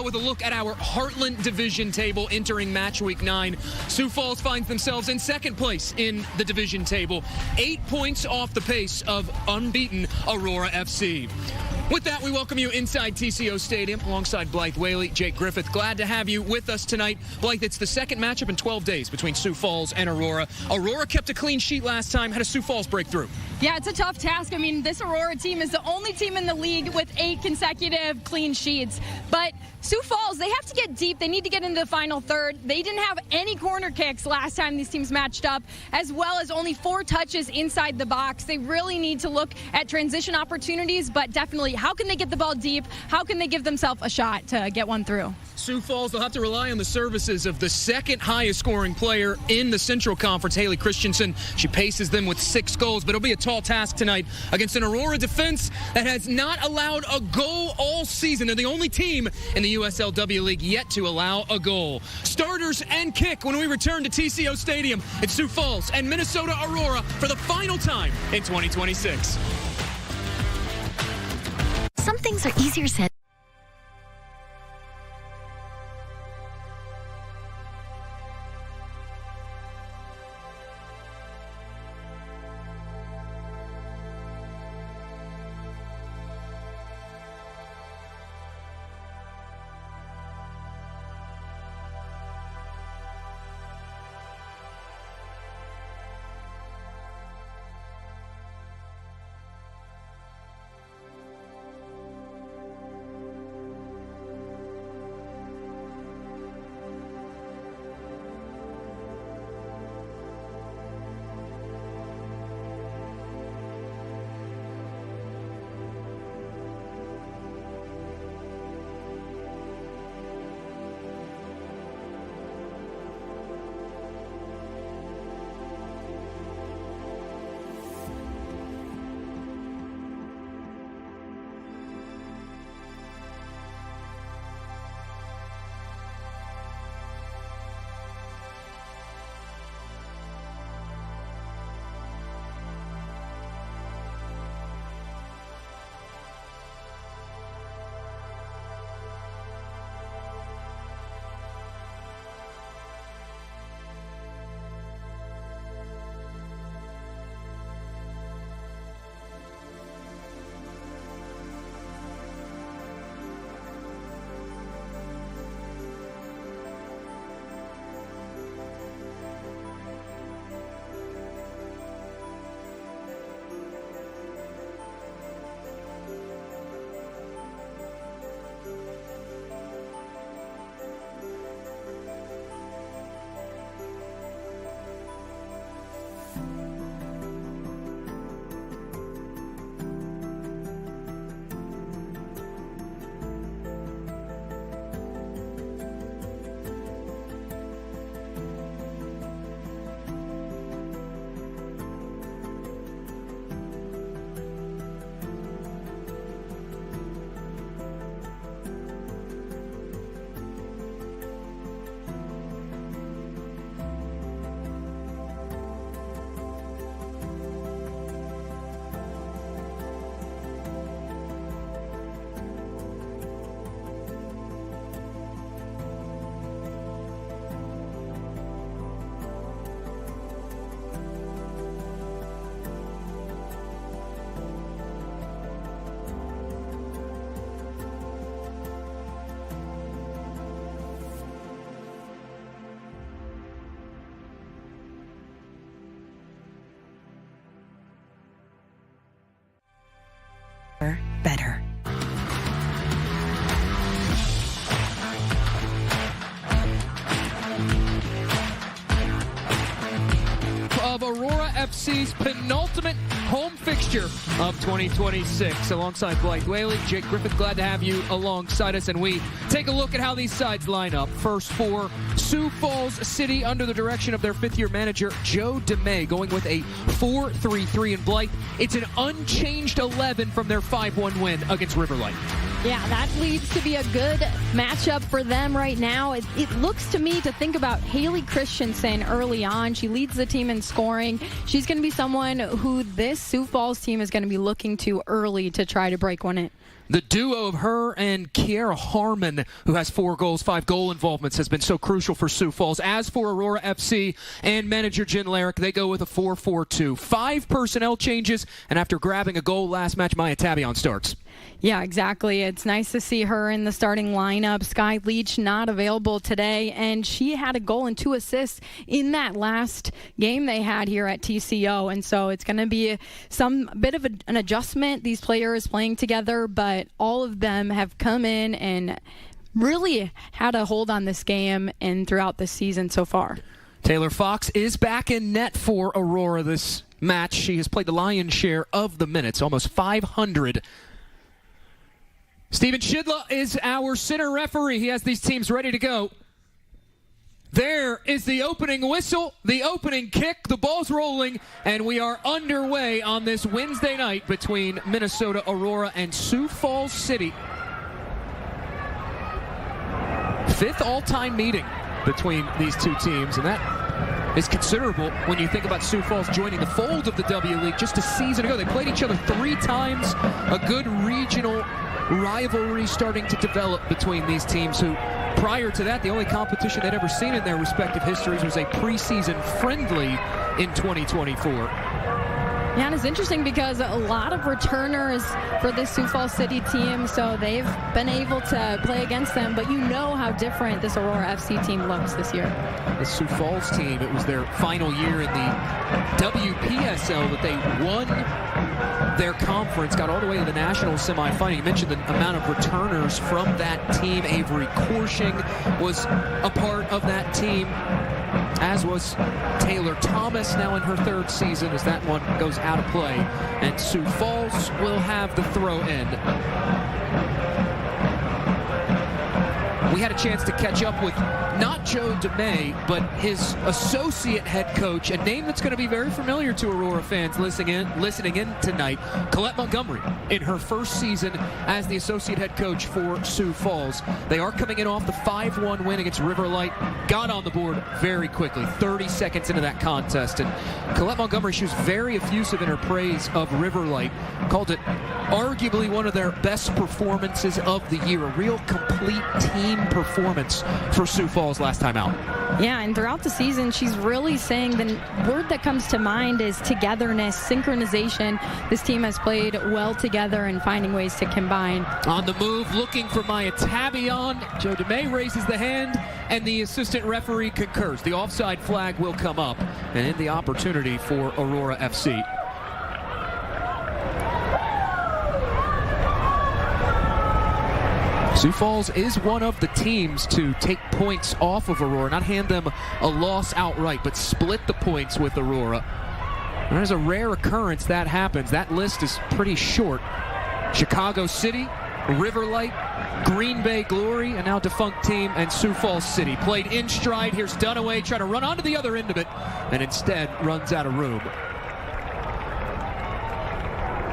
With a look at our Heartland Division table entering match week 9, Sioux Falls finds themselves in second place in the division table, 8 points off the pace of unbeaten Aurora FC. With that, we welcome you inside TCO Stadium alongside Blythe Whaley, Jake Griffith. Glad to have you with us tonight. Blythe, it's the second matchup in 12 days between Sioux Falls and Aurora. Aurora kept a clean sheet last time. How does Sioux Falls break through? Yeah, it's a tough task. I mean, this Aurora team is the only team in the league with 8 consecutive clean sheets. But Sioux Falls, they have to get deep. They need to get into the final third. They didn't have any corner kicks last time these teams matched up, as well as only 4 touches inside the box. They really need to look at transition opportunities, but definitely, how can they get the ball deep? How can they give themselves a shot to get one through? Sioux Falls, they'll have to rely on the services of the second highest scoring player in the Central Conference, Haley Christensen. She paces them with 6 goals, but it'll be a tall task tonight against an Aurora defense that has not allowed a goal all season. They're the only team in the USLW League yet to allow a goal. Starters and kick when we return to TCO Stadium at Sioux Falls and Minnesota Aurora for the final time in 2026. Some things are easier said. Better. Of Aurora FC's penultimate home fixture of 2026. Alongside Blythe Whaley, Jake Griffith, glad to have you alongside us. And we take a look at how these sides line up. First for Sioux Falls City under the direction of their 5th-year manager, Joe DeMay, going with a 4-3-3. And Blythe, it's an unchanged 11 from their 5-1 win against Riverlight. Yeah, that leads to be a good matchup for them right now. It looks to me to think about Haley Christensen early on. She leads the team in scoring. She's going to be someone who this Sioux Falls team is going to be looking to early to try to break one in. The duo of her and Kiera Harmon, who has 4 goals, 5 goal involvements, has been so crucial for Sioux Falls. As for Aurora FC and manager Jen Larrick, they go with a 4-4-2. 5 personnel changes, and after grabbing a goal last match, Maya Tabion starts. Yeah, exactly. It's nice to see her in the starting lineup. Sky Leach not available today, and she had a goal and 2 assists in that last game they had here at TCO, and so it's going to be some bit of an adjustment, these players playing together, but all of them have come in and really had a hold on this game and throughout this season so far. Taylor Fox is back in net for Aurora this match. She has played the lion's share of the minutes, almost 500. Steven Shidla is our center referee. He has these teams ready to go. There is the opening whistle, the opening kick, the ball's rolling, and we are underway on this Wednesday night between Minnesota Aurora and Sioux Falls City. 5th all-time meeting between these two teams, and that is considerable when you think about Sioux Falls joining the fold of the W League just a season ago. They played each other 3 times, a good regional rivalry starting to develop between these teams who, prior to that, the only competition they'd ever seen in their respective histories was a preseason friendly in 2024. Yeah, and it's interesting because a lot of returners for this Sioux Falls City team, so they've been able to play against them, but you know how different this Aurora FC team looks this year. The Sioux Falls team, it was their final year in the WPSL that they won their conference, got all the way to the national semifinal. You mentioned the amount of returners from that team. Avery Corshing was a part of that team, as was Taylor Thomas, now in her 3rd season as that one goes out of play. And Sioux Falls will have the throw-in. We had a chance to catch up with not Joe DeMay, but his associate head coach, a name that's going to be very familiar to Aurora fans listening in tonight, Colette Montgomery, in her 1st season as the associate head coach for Sioux Falls. They are coming in off the 5-1 win against River Light, got on the board very quickly, 30 seconds into that contest. And Colette Montgomery, she was very effusive in her praise of River Light, called it arguably one of their best performances of the year, a real complete team performance for Sioux Falls last time out. Yeah, and throughout the season, she's really saying the word that comes to mind is togetherness, synchronization. This team has played well together and finding ways to combine. On the move, looking for Maya Tabion. Joe DeMay raises the hand, and the assistant referee concurs. The offside flag will come up, and in the opportunity for Aurora FC. Sioux Falls is one of the teams to take points off of Aurora, not hand them a loss outright, but split the points with Aurora. There's a rare occurrence that happens. That list is pretty short. Chicago City, River Light, Green Bay Glory, and now defunct team, and Sioux Falls City. Played in stride. Here's Dunaway trying to run onto the other end of it, and instead runs out of room.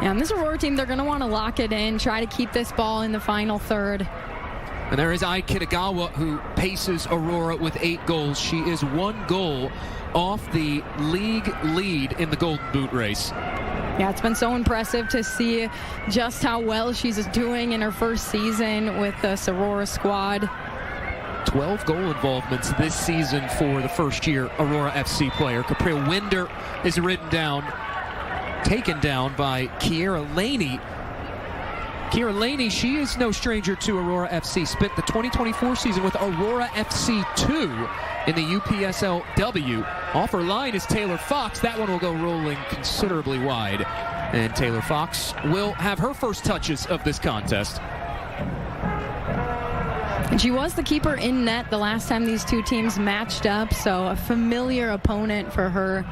Yeah, and this Aurora team, they're going to want to lock it in, try to keep this ball in the final third. And there is Ai Kitagawa, who paces Aurora with 8 goals. She is 1 goal off the league lead in the Golden Boot race. Yeah, it's been so impressive to see just how well she's doing in her 1st season with the Aurora squad. 12 goal involvements this season for the first-year Aurora FC player. Capriel Winder is taken down by Kiera Laney. Kiera Laney, she is no stranger to Aurora FC. Spent the 2024 season with Aurora FC 2 in the UPSLW. Off her line is Taylor Fox. That one will go rolling considerably wide. And Taylor Fox will have her first touches of this contest. And she was the keeper in net the last time these two teams matched up, so a familiar opponent for her.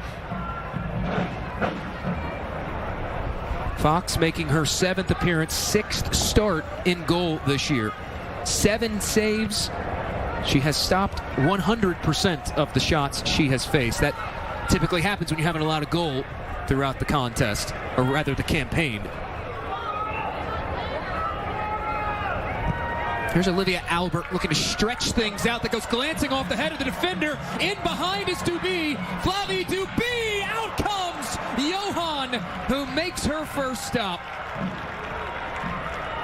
Fox making her 7th appearance, 6th start in goal this year. 7 saves. She has stopped 100% of the shots she has faced. That typically happens when you haven't allowed a goal throughout the contest, or rather the campaign. Here's Olivia Albert looking to stretch things out. That goes glancing off the head of the defender. In behind is Dubé. Flavie Dubé. Out comes Johan, who makes her first stop.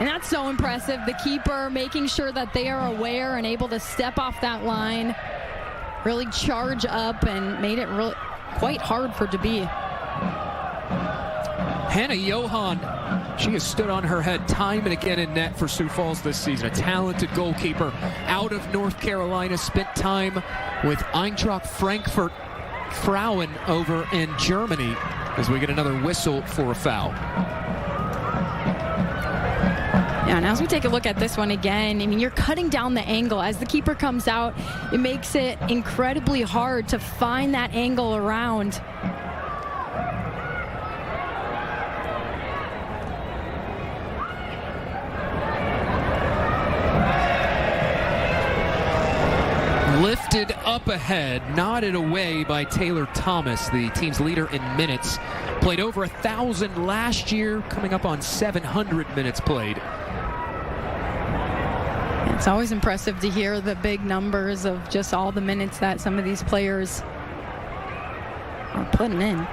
And that's so impressive. The keeper making sure that they are aware and able to step off that line, really charge up, and made it really quite hard for DeBee. Hannah Johan, she has stood on her head time and again in net for Sioux Falls this season. A talented goalkeeper out of North Carolina, spent time with Eintracht Frankfurt Frauen over in Germany, as we get another whistle for a foul. Yeah, and as we take a look at this one again, I mean, you're cutting down the angle. As the keeper comes out, it makes it incredibly hard to find that angle around. Lifted up ahead, nodded away by Taylor Thomas, the team's leader in minutes. Played over 1,000 last year, coming up on 700 minutes played. It's always impressive to hear the big numbers of just all the minutes that some of these players are putting in.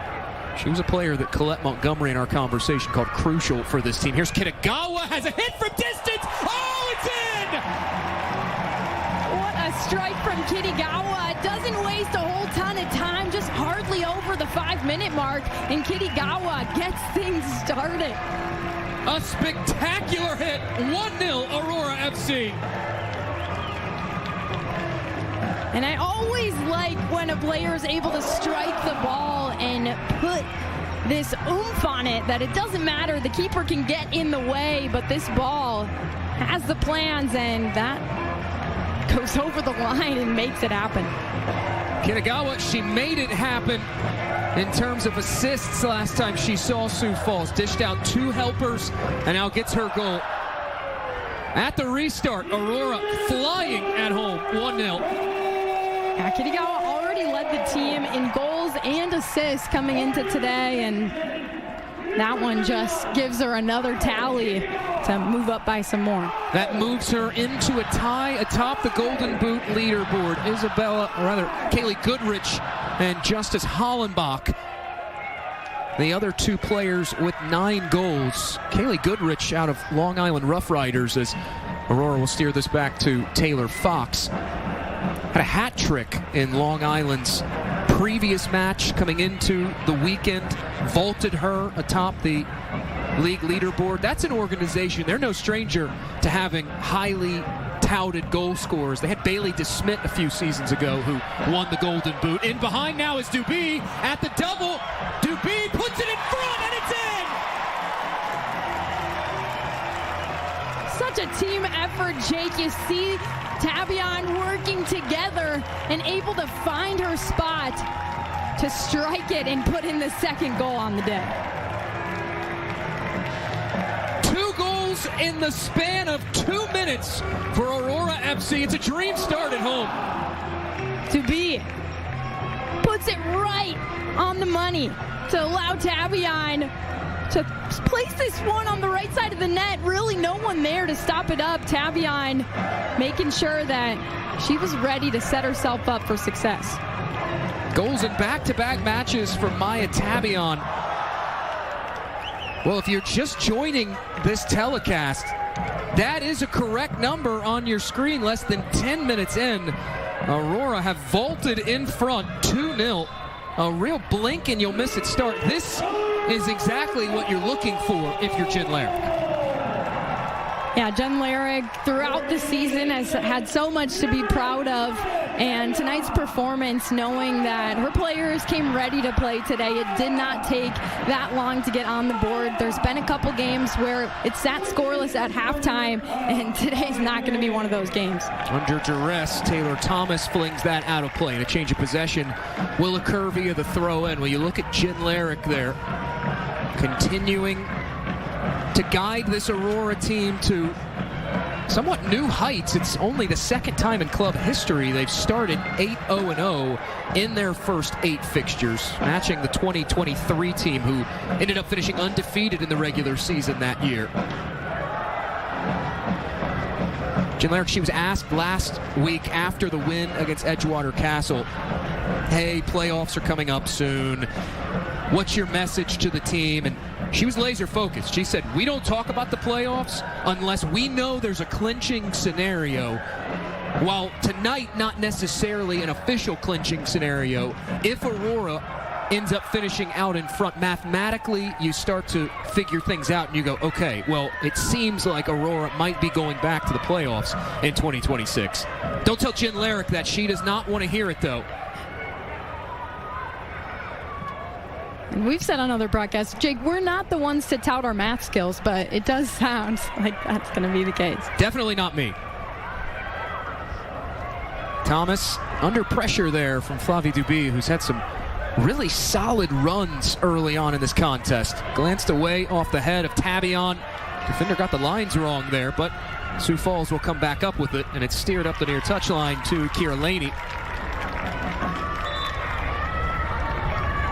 She was a player that Colette Montgomery in our conversation called crucial for this team. Here's Kitagawa, has a hit from distance. Oh, it's in! Strike from Kitagawa. Doesn't waste a whole ton of time, just hardly over the 5-minute mark, and Kitagawa gets things started. A spectacular hit, 1-0 Aurora FC. And I always like when a player is able to strike the ball and put this oomph on it, that it doesn't matter, the keeper can get in the way, but this ball has the plans, and that goes over the line and makes it happen. Kitagawa, she made it happen in terms of assists last time she saw Sioux Falls. Dished out 2 helpers and now gets her goal. At the restart, Aurora flying at home, 1-0. Yeah, Kitagawa already led the team in goals and assists coming into today, and that one just gives her another tally to move up by some more. That moves her into a tie atop the Golden Boot leaderboard. Kaylee Goodrich and Justice Hollenbach, the other 2 players with 9 goals. Kaylee Goodrich out of Long Island Rough Riders, as Aurora will steer this back to Taylor Fox. Had a hat trick in Long Island's previous match coming into the weekend, vaulted her atop the league leaderboard. That's an organization, they're no stranger to having highly touted goal scorers. They had Bailey DeSmit a few seasons ago who won the Golden Boot. In behind now is DeBee at the double. DeBee puts it in front and it's in! Such a team effort, Jake. You see Tabion working together and able to find her spot to strike it and put in the second goal on the day. 2 goals in the span of 2 minutes for Aurora FC. It's a dream start at home. DeBee puts it right on the money to allow Tabion to place this one on the right side of the net. Really no one there to stop it up. Tabion making sure that she was ready to set herself up for success. Goals in back-to-back matches for Maya Tabion. Well, if you're just joining this telecast, that is a correct number on your screen. Less than 10 minutes in, Aurora have vaulted in front 2-0. A real blink and you'll miss it start. This is exactly what you're looking for if you're Jen Larrick. Yeah, Jen Larrick throughout the season has had so much to be proud of, and tonight's performance, knowing that her players came ready to play today. It did not take that long to get on the board. There's been a couple games where it sat scoreless at halftime, and today's not going to be one of those games. Under duress, Taylor Thomas flings that out of play, and a change of possession will occur via the throw-in. Well, you look at Jen Larrick there, continuing to guide this Aurora team to somewhat new heights. It's only the second time in club history they've started 8-0-0 in their first 8 fixtures, matching the 2023 team who ended up finishing undefeated in the regular season that year. Jen Larrick, she was asked last week after the win against Edgewater Castle, hey, playoffs are coming up soon. what's your message to the team? And she was laser focused. She said, we don't talk about the playoffs unless we know there's a clinching scenario. While tonight, not necessarily an official clinching scenario, if Aurora ends up finishing out in front, mathematically, you start to figure things out and you go, okay, well, it seems like Aurora might be going back to the playoffs in 2026. Don't tell Jen Larrick that. She does not want to hear it, though. And we've said on other broadcasts, Jake, we're not the ones to tout our math skills, but it does sound like that's going to be the case. Definitely not me. Thomas under pressure there from Flavie Duby, who's had some really solid runs early on in this contest. Glanced away off the head of Tavion. Defender got the lines wrong there, but Sioux Falls will come back up with it, and it's steered up the near touchline to Kira Laney.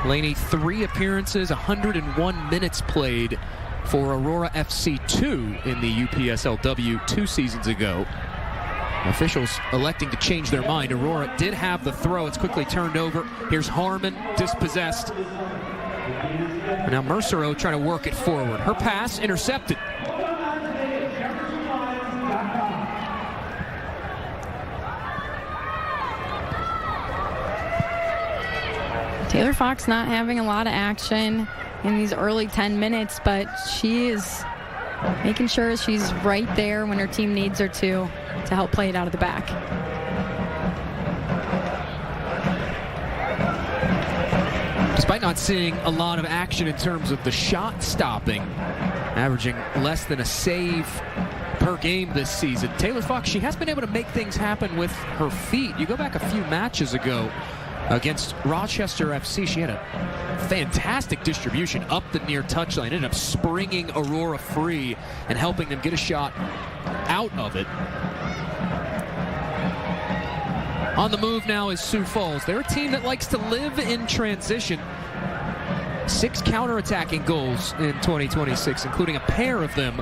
Laney, 3 appearances, 101 minutes played for Aurora FC 2 in the UPSLW 2 seasons ago. Officials electing to change their mind. Aurora did have the throw. It's quickly turned over. Here's Harmon, dispossessed. And now Mercero trying to work it forward. Her pass intercepted. Taylor Fox not having a lot of action in these early 10 minutes, but she is making sure she's right there when her team needs her to help play it out of the back. Despite not seeing a lot of action in terms of the shot stopping, averaging less than a save per game this season, Taylor Fox, she has been able to make things happen with her feet. You go back a few matches ago against Rochester FC, she had a fantastic distribution up the near touchline, ended up springing Aurora free and helping them get a shot out of it. On the move now is Sioux Falls. They're a team that likes to live in transition. 6 counterattacking goals in 2026, including a pair of them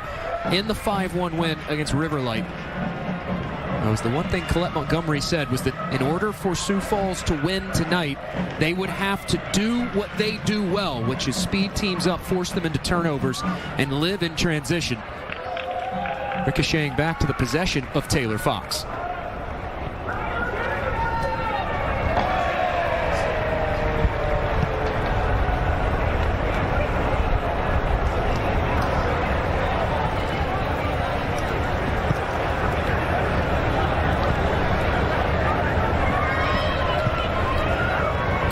in the 5-1 win against Riverlight. That was the one thing Colette Montgomery said, was that in order for Sioux Falls to win tonight, they would have to do what they do well, which is speed teams up, force them into turnovers, and live in transition. Ricocheting back to the possession of Taylor Fox.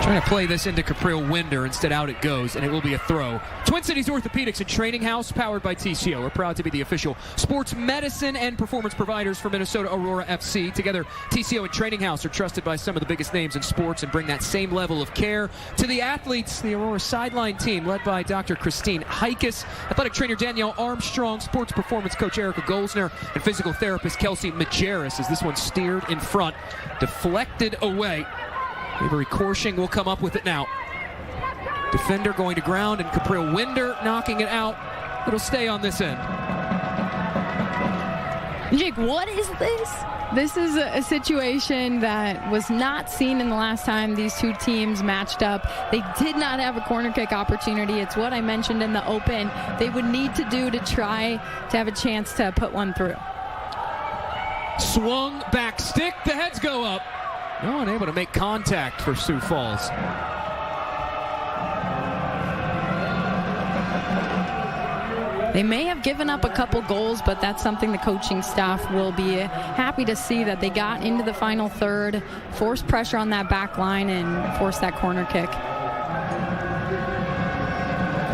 Trying to play this into Capriel Winder. Instead, out it goes, and it will be a throw. Twin Cities Orthopedics and Training House, powered by TCO, are proud to be the official sports medicine and performance providers for Minnesota Aurora FC. Together, TCO and Training House are trusted by some of the biggest names in sports and bring that same level of care to the athletes. The Aurora sideline team, led by Dr. Christine Heikus, athletic trainer Danielle Armstrong, sports performance coach Erica Golsner, and physical therapist Kelsey Majerus, as this one steered in front, deflected away. Avery Korshing will come up with it now. Defender going to ground, and Capriel Winder knocking it out. It'll stay on this end. Jake, what is this? This is a situation that was not seen in the last time these two teams matched up. They did not have a corner kick opportunity. It's what I mentioned in the open. They would need to do to try to have a chance to put one through. Swung back stick. The heads go up. No one able to make contact for Sioux Falls. They may have given up a couple goals, but that's something the coaching staff will be happy to see, that they got into the final third, forced pressure on that back line, and forced that corner kick.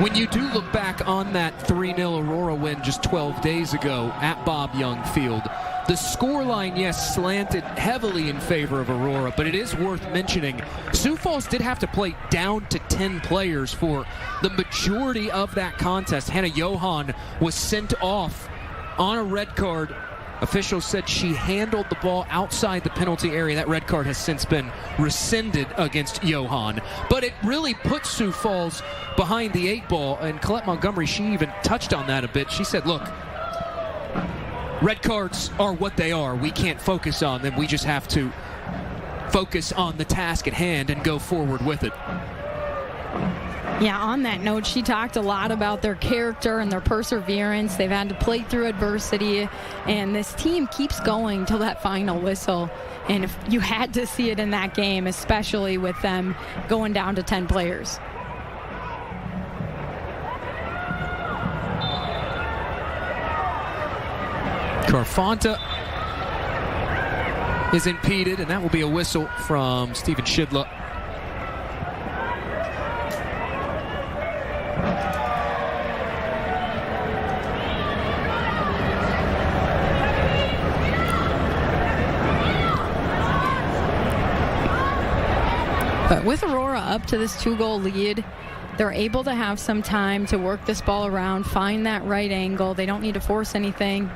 When you do look back on that 3-0 Aurora win just 12 days ago at Bob Young Field, the scoreline, yes, slanted heavily in favor of Aurora, but it is worth mentioning Sioux Falls did have to play down to 10 players for the majority of that contest. Hannah Johan was sent off on a red card. Officials said she handled the ball outside the penalty area. That red card has since been rescinded against Johan. But it really put Sioux Falls behind the 8 ball, and Colette Montgomery, she even touched on that a bit. She said, look, red cards are what they are. We can't focus on them. We just have to focus on the task at hand and go forward with it. Yeah, on that note, she talked a lot about their character and their perseverance. They've had to play through adversity, and this team keeps going till that final whistle. And if you had to see it in that game, especially with them going down to 10 players. Carfonta is impeded, and that will be a whistle from Steven Shidla. But with Aurora up to this 2-goal lead, they're able to have some time to work this ball around, find that right angle. They don't need to force anything.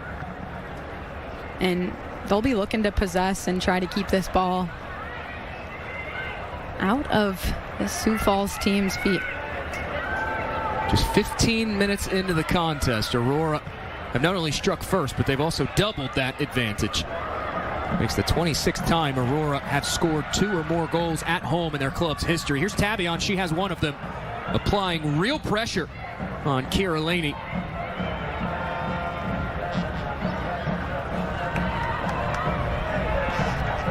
And they'll be looking to possess and try to keep this ball out of the Sioux Falls team's feet. Just 15 minutes into the contest, Aurora have not only struck first, but they've also doubled that advantage. Makes the 26th time Aurora have scored 2 or more goals at home in their club's history. Here's Tabion. She has one of them, applying real pressure on Kira Laney.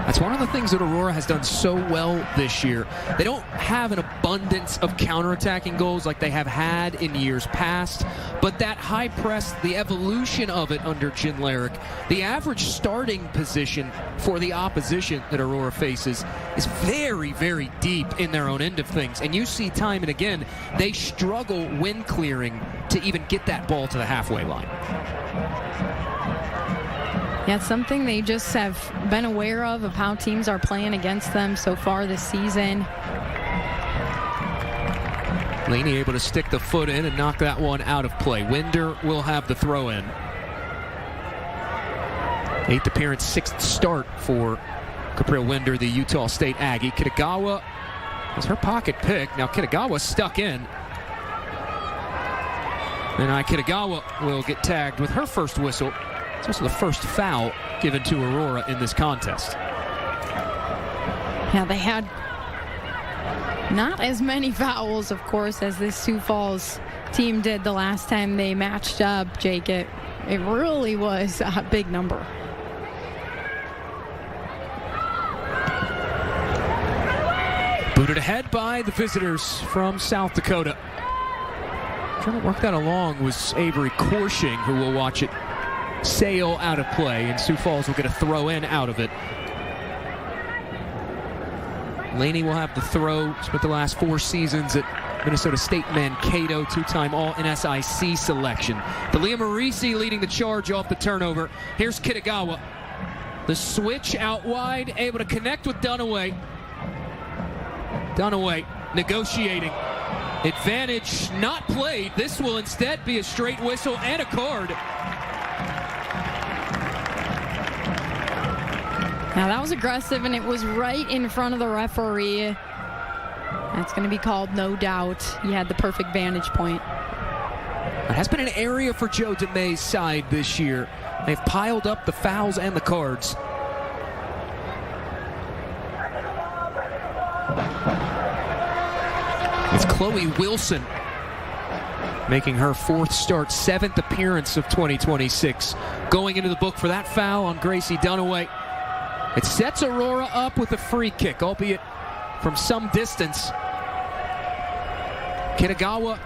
That's one of the things that Aurora has done so well this year. They don't have an abundance of counterattacking goals like they have had in years past, but that high press, the evolution of it under Jen Larrick, the average starting position for the opposition that Aurora faces is very, very deep in their own end of things. And you see time and again, they struggle when clearing to even get that ball to the halfway line. Yeah, it's something they just have been aware of how teams are playing against them so far this season. Laney able to stick the foot in and knock that one out of play. Winder will have the throw in. 8th appearance, 6th start for Capril Winder, the Utah State Aggie. Kitagawa has her pocket pick. Now Kitagawa stuck in. And Kitagawa will get tagged with her first whistle. It's also the first foul given to Aurora in this contest. Yeah, they had not as many fouls, of course, as this Sioux Falls team did the last time they matched up, Jake. It really was a big number. Booted ahead by the visitors from South Dakota. Trying to work that along was Avery Korshing, who will watch it sail out of play, and Sioux Falls will get a throw in out of it. Laney will have the throw. Spent the last 4 seasons at Minnesota State Mankato, 2-time All-NSIC selection. Dalia Marisi leading the charge off the turnover. Here's Kitagawa. The switch out wide, able to connect with Dunaway. Dunaway negotiating. Advantage not played. This will instead be a straight whistle and a card. Now that was aggressive, and it was right in front of the referee. That's going to be called, no doubt. He had the perfect vantage point. It has been an area for Joe DeMay's side this year. They've piled up the fouls and the cards. It's Chloe Wilson making her 4th start, 7th appearance of 2026. Going into the book for that foul on Gracie Dunaway. It sets Aurora up with a free kick, albeit from some distance. Kitagawa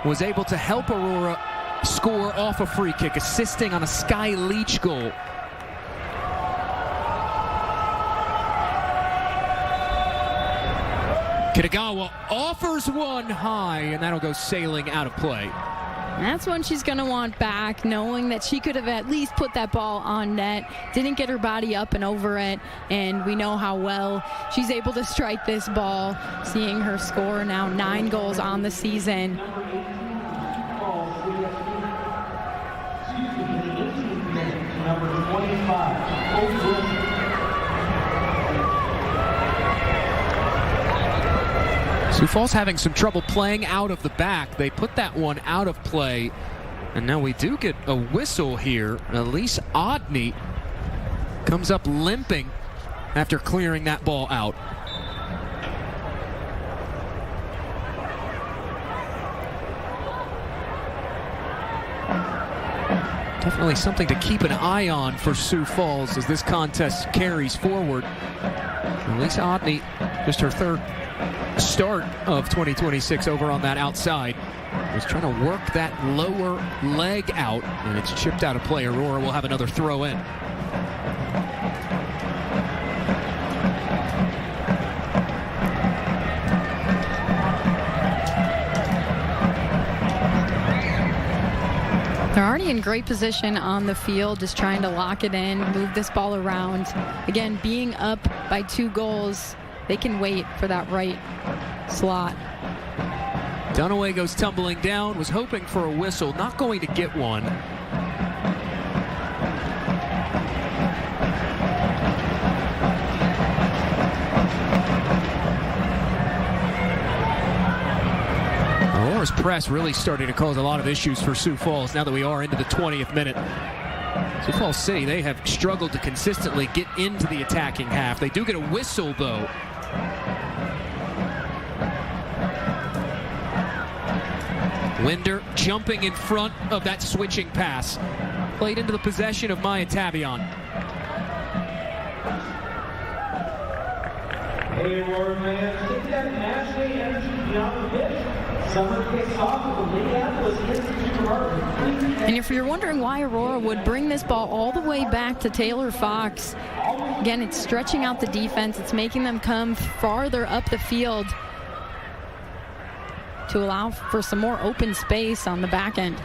was able to help Aurora score off a free kick, assisting on a Sky Leach goal. Kitagawa offers one high, and that'll go sailing out of play. That's one she's going to want back, knowing that she could have at least put that ball on net, didn't get her body up and over it, and we know how well she's able to strike this ball, seeing her score now 9 goals on the season. Number 25, Sioux Falls having some trouble playing out of the back. They put that one out of play. And now we do get a whistle here. Elise Odney comes up limping after clearing that ball out. Definitely something to keep an eye on for Sioux Falls as this contest carries forward. Lisa Otney, just her third start of 2026 over on that outside, was trying to work that lower leg out, and it's chipped out of play. Aurora will have another throw in. They're already in great position on the field, just trying to lock it in, move this ball around. Again, being up by 2 goals, they can wait for that right slot. Dunaway goes tumbling down, was hoping for a whistle, not going to get one. Aurora's press really starting to cause a lot of issues for Sioux Falls now that we are into the 20th minute. Sioux Falls City, they have struggled to consistently get into the attacking half. They do get a whistle, though. Winder jumping in front of that switching pass. Played into the possession of Maya Tavion. Hey, Aurora fans, take that nationally energy beyond the pitch. Summer kicks off with the Minneapolis-St department. And if you're wondering why Aurora would bring this ball all the way back to Taylor Fox, again, it's stretching out the defense. It's making them come farther up the field to allow for some more open space on the back end.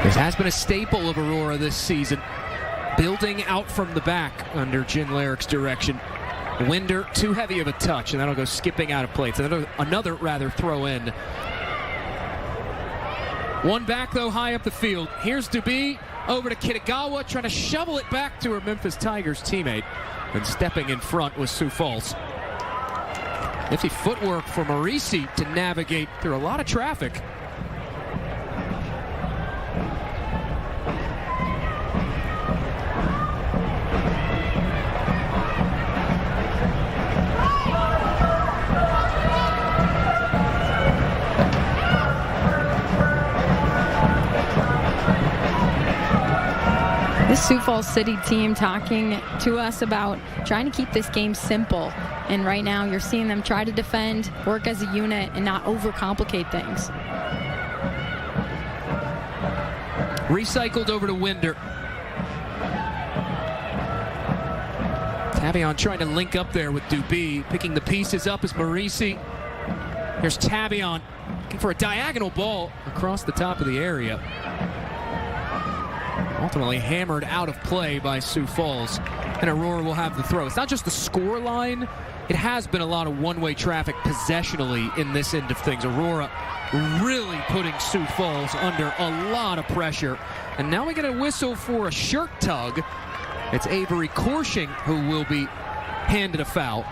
This has been a staple of Aurora this season, building out from the back under Jen Larrick's direction. Winder, too heavy of a touch, and that'll go skipping out of play. It's another throw in. One back, though, high up the field. Here's Dubé over to Kitagawa, trying to shovel it back to her Memphis Tigers teammate. And stepping in front was Sioux Falls. Nifty footwork for Marisi to navigate through a lot of traffic. This Sioux Falls City team talking to us about trying to keep this game simple. And right now you're seeing them try to defend, work as a unit, and not overcomplicate things. Recycled over to Winder. Tavion trying to link up there with Dubé. Picking the pieces up is Marisi. Here's Tavion looking for a diagonal ball across the top of the area. Ultimately hammered out of play by Sioux Falls. And Aurora will have the throw. It's not just the score line. It has been a lot of one-way traffic possessionally in this end of things. Aurora really putting Sioux Falls under a lot of pressure. And now we get a whistle for a shirt tug. It's Avery Corshing who will be handed a foul.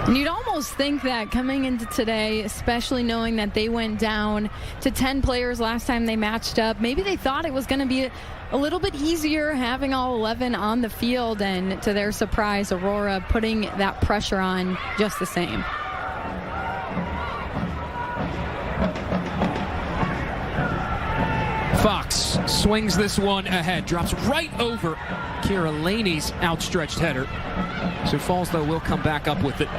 And you'd almost think that coming into today, especially knowing that they went down to 10 players last time they matched up, maybe they thought it was going to be a little bit easier having all 11 on the field, and to their surprise, Aurora putting that pressure on just the same. Fox swings this one ahead, drops right over Kira Laney's outstretched header. Sioux Falls, though, will come back up with it.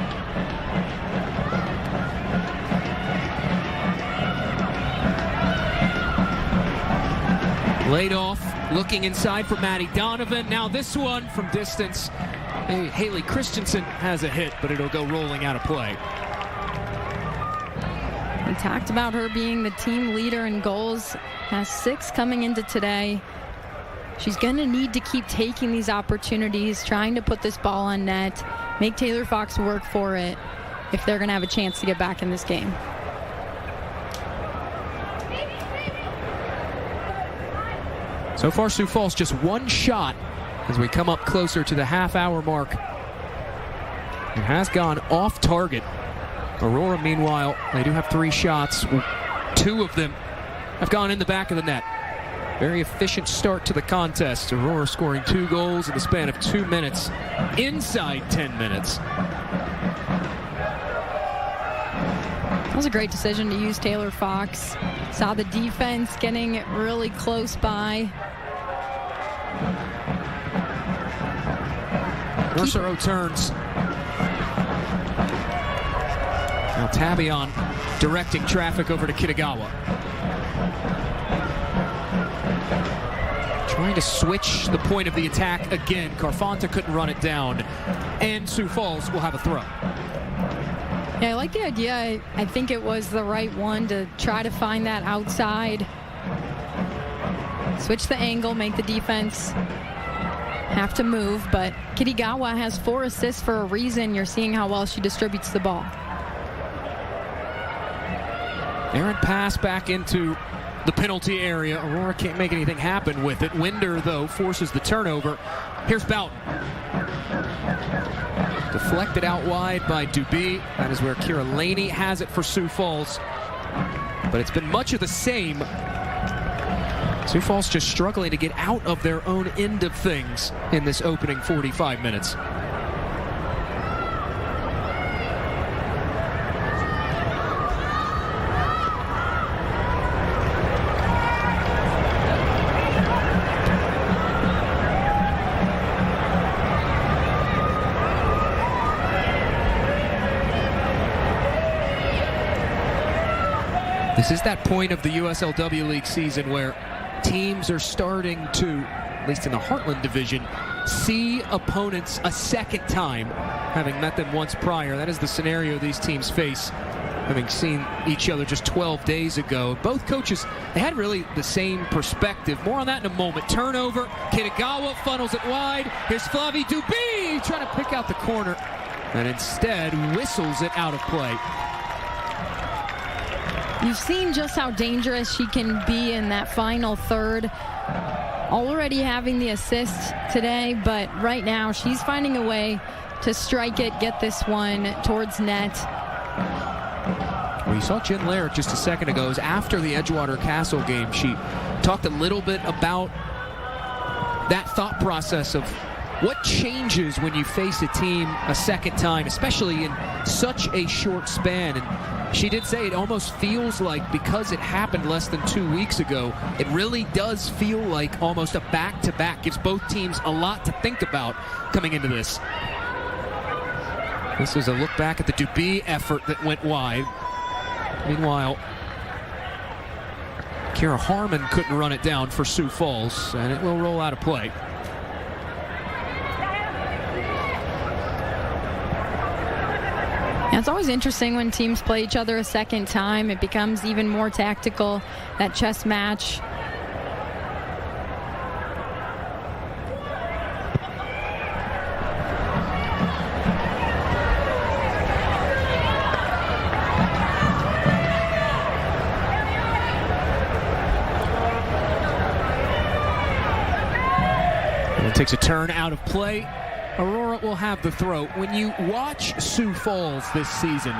Laid off, looking inside for Maddie Donovan. Now this one from distance. Haley Christensen has a hit, but it'll go rolling out of play. We talked about her being the team leader in goals. Has 6 coming into today. She's going to need to keep taking these opportunities, trying to put this ball on net, make Taylor Fox work for it if they're going to have a chance to get back in this game. So far, Sioux Falls just one shot as we come up closer to the half-hour mark. It has gone off target. Aurora, meanwhile, they do have 3 shots. 2 of them have gone in the back of the net. Very efficient start to the contest. Aurora scoring 2 goals in the span of 2 minutes, inside 10 minutes. That was a great decision to use Taylor Fox. Saw the defense getting really close by. Mercer turns. Now Tabion directing traffic over to Kitagawa. Trying to switch the point of the attack again. Carfonta couldn't run it down. And Sioux Falls will have a throw. Yeah, I like the idea. I think it was the right one to try to find that outside. Switch the angle, make the defense have to move. But Kitagawa has 4 assists for a reason. You're seeing how well she distributes the ball. Errant pass back into the penalty area. Aurora can't make anything happen with it. Winder, though, forces the turnover. Here's Boughton. Deflected out wide by Duby. That is where Kira Laney has it for Sioux Falls. But it's been much of the same. Sioux Falls just struggling to get out of their own end of things in this opening 45 minutes. This is that point of the USLW League season where teams are starting to, at least in the Heartland division, see opponents a second time, having met them once prior. That is the scenario these teams face, having seen each other just 12 days ago. Both coaches, they had really the same perspective. More on that in a moment. Turnover, Kitagawa funnels it wide. Here's Flavie Duby trying to pick out the corner, and instead whistles it out of play. You've seen just how dangerous she can be in that final third. Already having the assist today, but right now she's finding a way to strike it, get this one towards net. Well, you saw Jen Laird just a second ago. It was after the Edgewater Castle game. She talked a little bit about that thought process of what changes when you face a team a second time, especially in such a short span. And she did say it almost feels like, because it happened less than 2 weeks ago, it really does feel like almost a back-to-back. Gives both teams a lot to think about coming into this. This is a look back at the Duby effort that went wide. Meanwhile, Kira Harmon couldn't run it down for Sioux Falls, and it will roll out of play. It's always interesting when teams play each other a second time. It becomes even more tactical, that chess match. And it takes a turn out of play. Aurora will have the throw. When you watch Sioux Falls this season,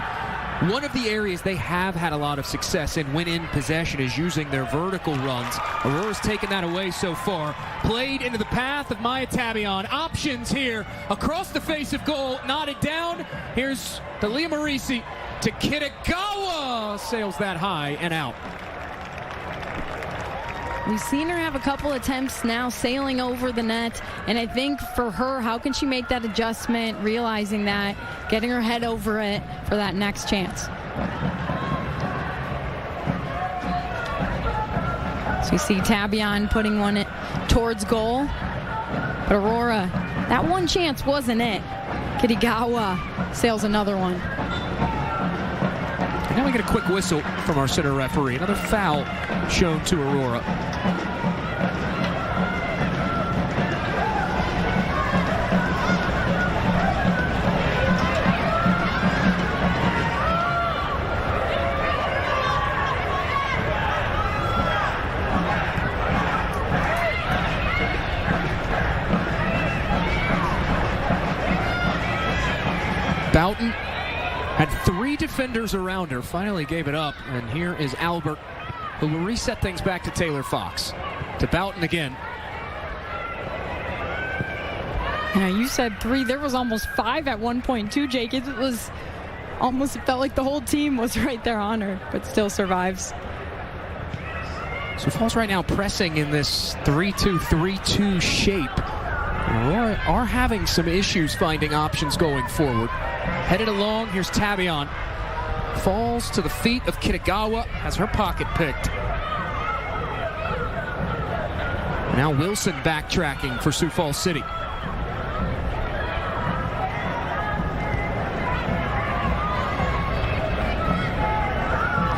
one of the areas they have had a lot of success in when in possession is using their vertical runs. Aurora's taken that away so far. Played into the path of Maya Tabion. Options here across the face of goal. Knotted down. Here's Dalia Marisi to Kitagawa. Sails that high and out. We've seen her have a couple attempts now sailing over the net, and I think for her, how can she make that adjustment, realizing that, getting her head over it for that next chance. So you see Tabion putting one towards goal, but Aurora, that one chance wasn't it. Kitagawa sails another one. And now we get a quick whistle from our center referee. Another foul shown to Aurora. Boughton had 3 defenders around her, finally gave it up, and here is Albert, who will reset things back to Taylor Fox. To Boughton again. Yeah, you said 3. There was almost 5 at one point too, Jake. It was almost, it felt like the whole team was right there on her, but still survives. Sioux Falls right now pressing in this 3-2-3-2 shape. Aurora are having some issues finding options going forward. Headed along, here's Tavion. Falls to the feet of Kitagawa, has her pocket picked. Now Wilson backtracking for Sioux Falls City.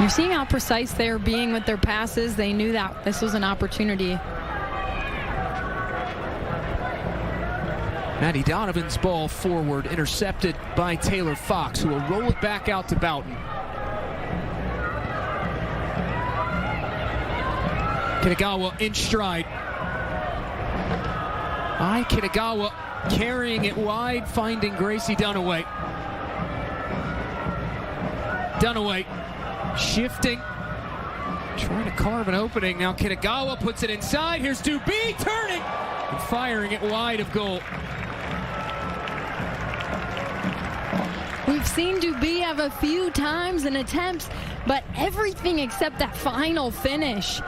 You're seeing how precise they're being with their passes. They knew that this was an opportunity. Maddie Donovan's ball forward, intercepted by Taylor Fox, who will roll it back out to Boughton. Kitagawa in stride. Kitagawa carrying it wide, finding Gracie Dunaway. Dunaway shifting, trying to carve an opening. Now Kitagawa puts it inside. Here's Dubé turning and firing it wide of goal. We've seen Dubé have a few times in attempts, but everything except that final finish.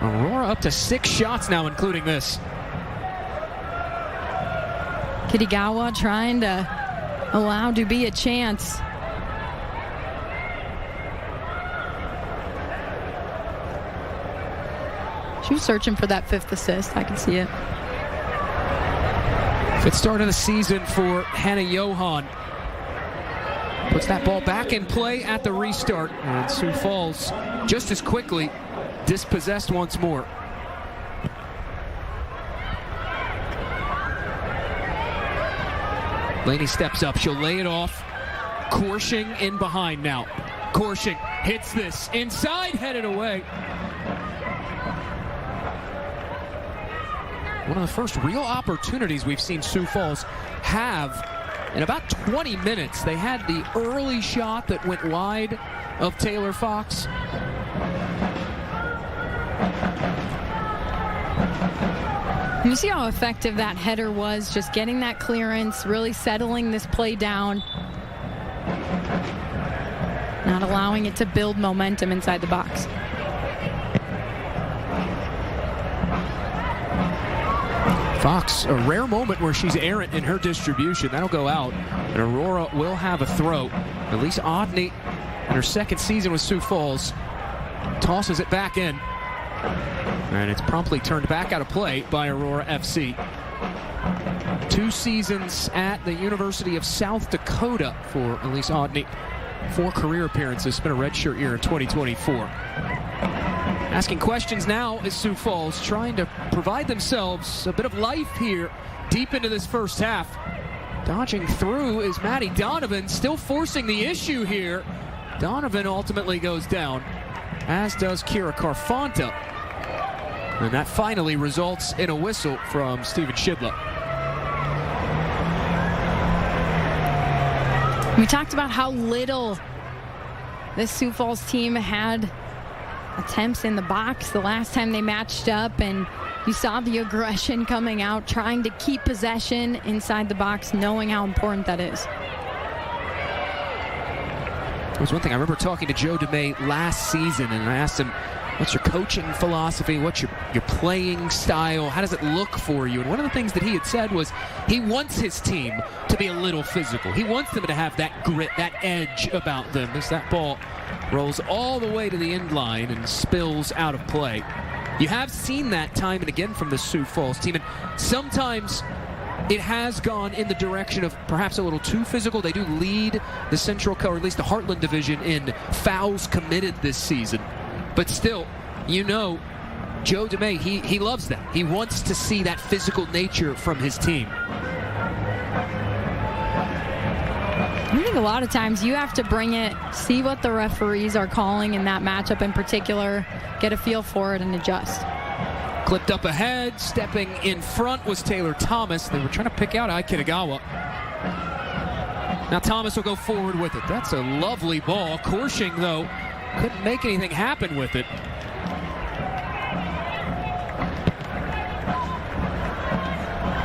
Aurora up to 6 shots now, including this. Kitagawa trying to allow Dubé a chance. She was searching for that 5th assist. I can see it. 5th start of the season for Hannah Johan. Puts that ball back in play at the restart. And Sioux Falls just as quickly dispossessed once more. Laney steps up. She'll lay it off. Korshing in behind now. Korshing hits this inside, headed away. One of the first real opportunities we've seen Sioux Falls have in about 20 minutes. They had the early shot that went wide of Taylor Fox. You see how effective that header was, just getting that clearance, really settling this play down, not allowing it to build momentum inside the box. Fox, a rare moment where she's errant in her distribution. That'll go out, and Aurora will have a throw. Elise Odney, in her 2nd season with Sioux Falls, tosses it back in. And it's promptly turned back out of play by Aurora FC. 2 seasons at the University of South Dakota for Elise Odney. 4 career appearances, spent a redshirt year in 2024. Asking questions now is Sioux Falls, trying to provide themselves a bit of life here deep into this first half. Dodging through is Maddie Donovan, still forcing the issue here. Donovan ultimately goes down, as does Kira Carfonta. And that finally results in a whistle from Steven Shidla. We talked about how little this Sioux Falls team had attempts in the box the last time they matched up, and you saw the aggression coming out, trying to keep possession inside the box, knowing how important that is. It was one thing I remember talking to Joe DeMay last season, and I asked him, what's your coaching philosophy? What's your playing style? How does it look for you? And one of the things that he had said was he wants his team to be a little physical. He wants them to have that grit, that edge about them as that ball rolls all the way to the end line and spills out of play. You have seen that time and again from the Sioux Falls team, and sometimes it has gone in the direction of perhaps a little too physical. They do lead the Central, or at least the Heartland Division, in fouls committed this season. But still, you know, Joe DeMay, he loves that. He wants to see that physical nature from his team. I think a lot of times you have to bring it, see what the referees are calling in that matchup in particular, get a feel for it, and adjust. Clipped up ahead, stepping in front was Taylor Thomas. They were trying to pick out Kitagawa. Now Thomas will go forward with it. That's a lovely ball. Korshing, though, couldn't make anything happen with it.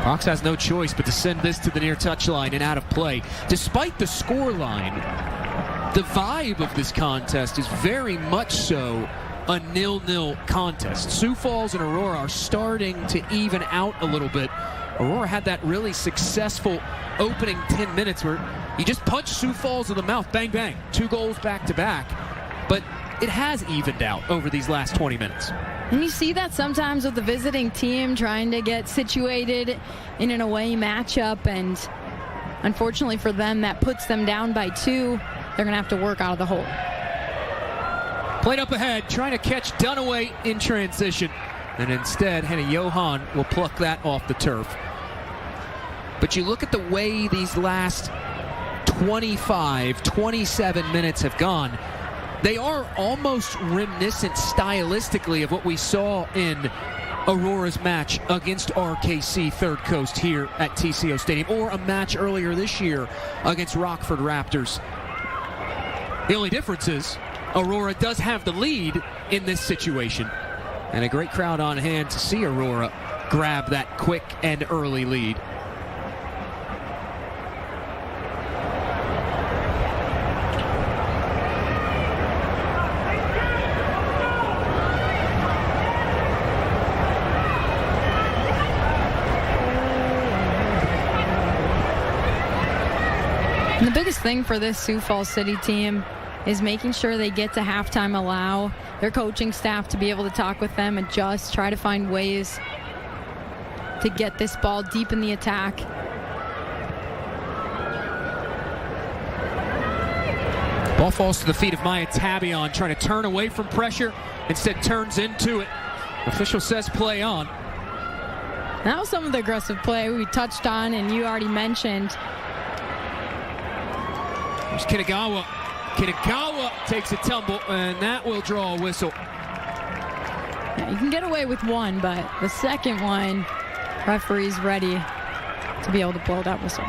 Fox has no choice but to send this to the near touchline and out of play. Despite the scoreline, the vibe of this contest is very much so a 0-0 contest. Sioux Falls and Aurora are starting to even out a little bit. Aurora had that really successful opening 10 minutes where you just punch Sioux Falls in the mouth, bang, bang, 2 goals back to back. But it has evened out over these last 20 minutes. And you see that sometimes with the visiting team trying to get situated in an away matchup, and unfortunately for them, that puts them down by 2. They're going to have to work out of the hole. Played up ahead, trying to catch Dunaway in transition. And instead, Henny Johan will pluck that off the turf. But you look at the way these last 25, 27 minutes have gone. They are almost reminiscent stylistically of what we saw in Aurora's match against RKC Third Coast here at TCO Stadium, or a match earlier this year against Rockford Raptors. The only difference is Aurora does have the lead in this situation. And a great crowd on hand to see Aurora grab that quick and early lead. And the biggest thing for this Sioux Falls City team is making sure they get to halftime, allow their coaching staff to be able to talk with them, adjust, try to find ways to get this ball deep in the attack. Ball falls to the feet of Maya Tabion, trying to turn away from pressure, instead turns into it. Official says play on. That was some of the aggressive play we touched on and you already mentioned. There's Kitagawa. Kitagawa takes a tumble, and that will draw a whistle. Yeah, you can get away with one, but the second one, referee's ready to be able to blow that whistle.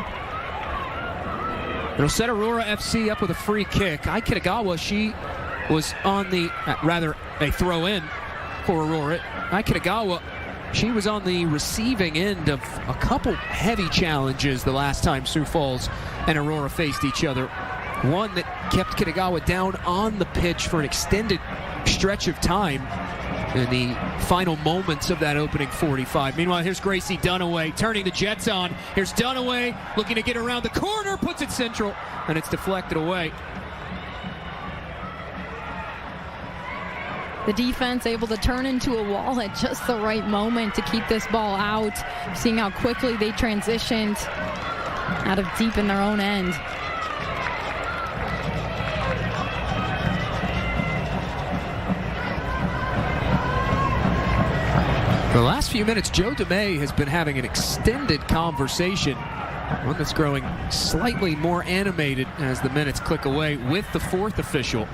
It'll set Aurora FC up with a free kick. Ai Kitagawa, she was on the, rather a throw in for Aurora. Ai Kitagawa, she was on the receiving end of a couple heavy challenges the last time Sioux Falls and Aurora faced each other. One that kept Kitagawa down on the pitch for an extended stretch of time in the final moments of that opening 45. Meanwhile, here's Gracie Dunaway turning the Jets on. Here's Dunaway looking to get around the corner, puts it central, and it's deflected away. The defense able to turn into a wall at just the right moment to keep this ball out. Seeing how quickly they transitioned out of deep in their own end. For the last few minutes, Joe DeMay has been having an extended conversation, one that's growing slightly more animated as the minutes click away with the 4th official.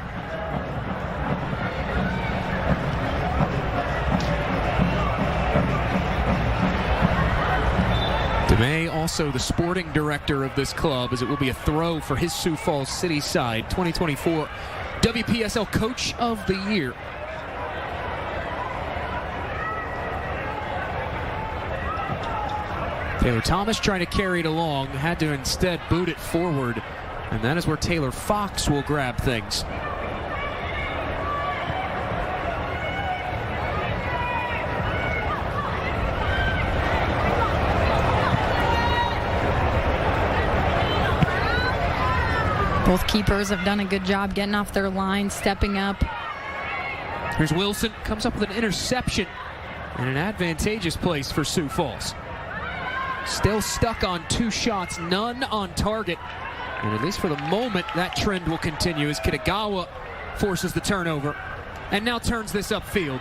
DeMay, also the sporting director of this club, as it will be a throw for his Sioux Falls City side, 2024 WPSL Coach of the Year. Taylor Thomas trying to carry it along, had to instead boot it forward, and that is where Taylor Fox will grab things. Both keepers have done a good job getting off their line, stepping up. Here's Wilson, comes up with an interception and an advantageous place for Sioux Falls. Still stuck on 2 shots, none on target. And at least for the moment, that trend will continue as Kitagawa forces the turnover and now turns this upfield.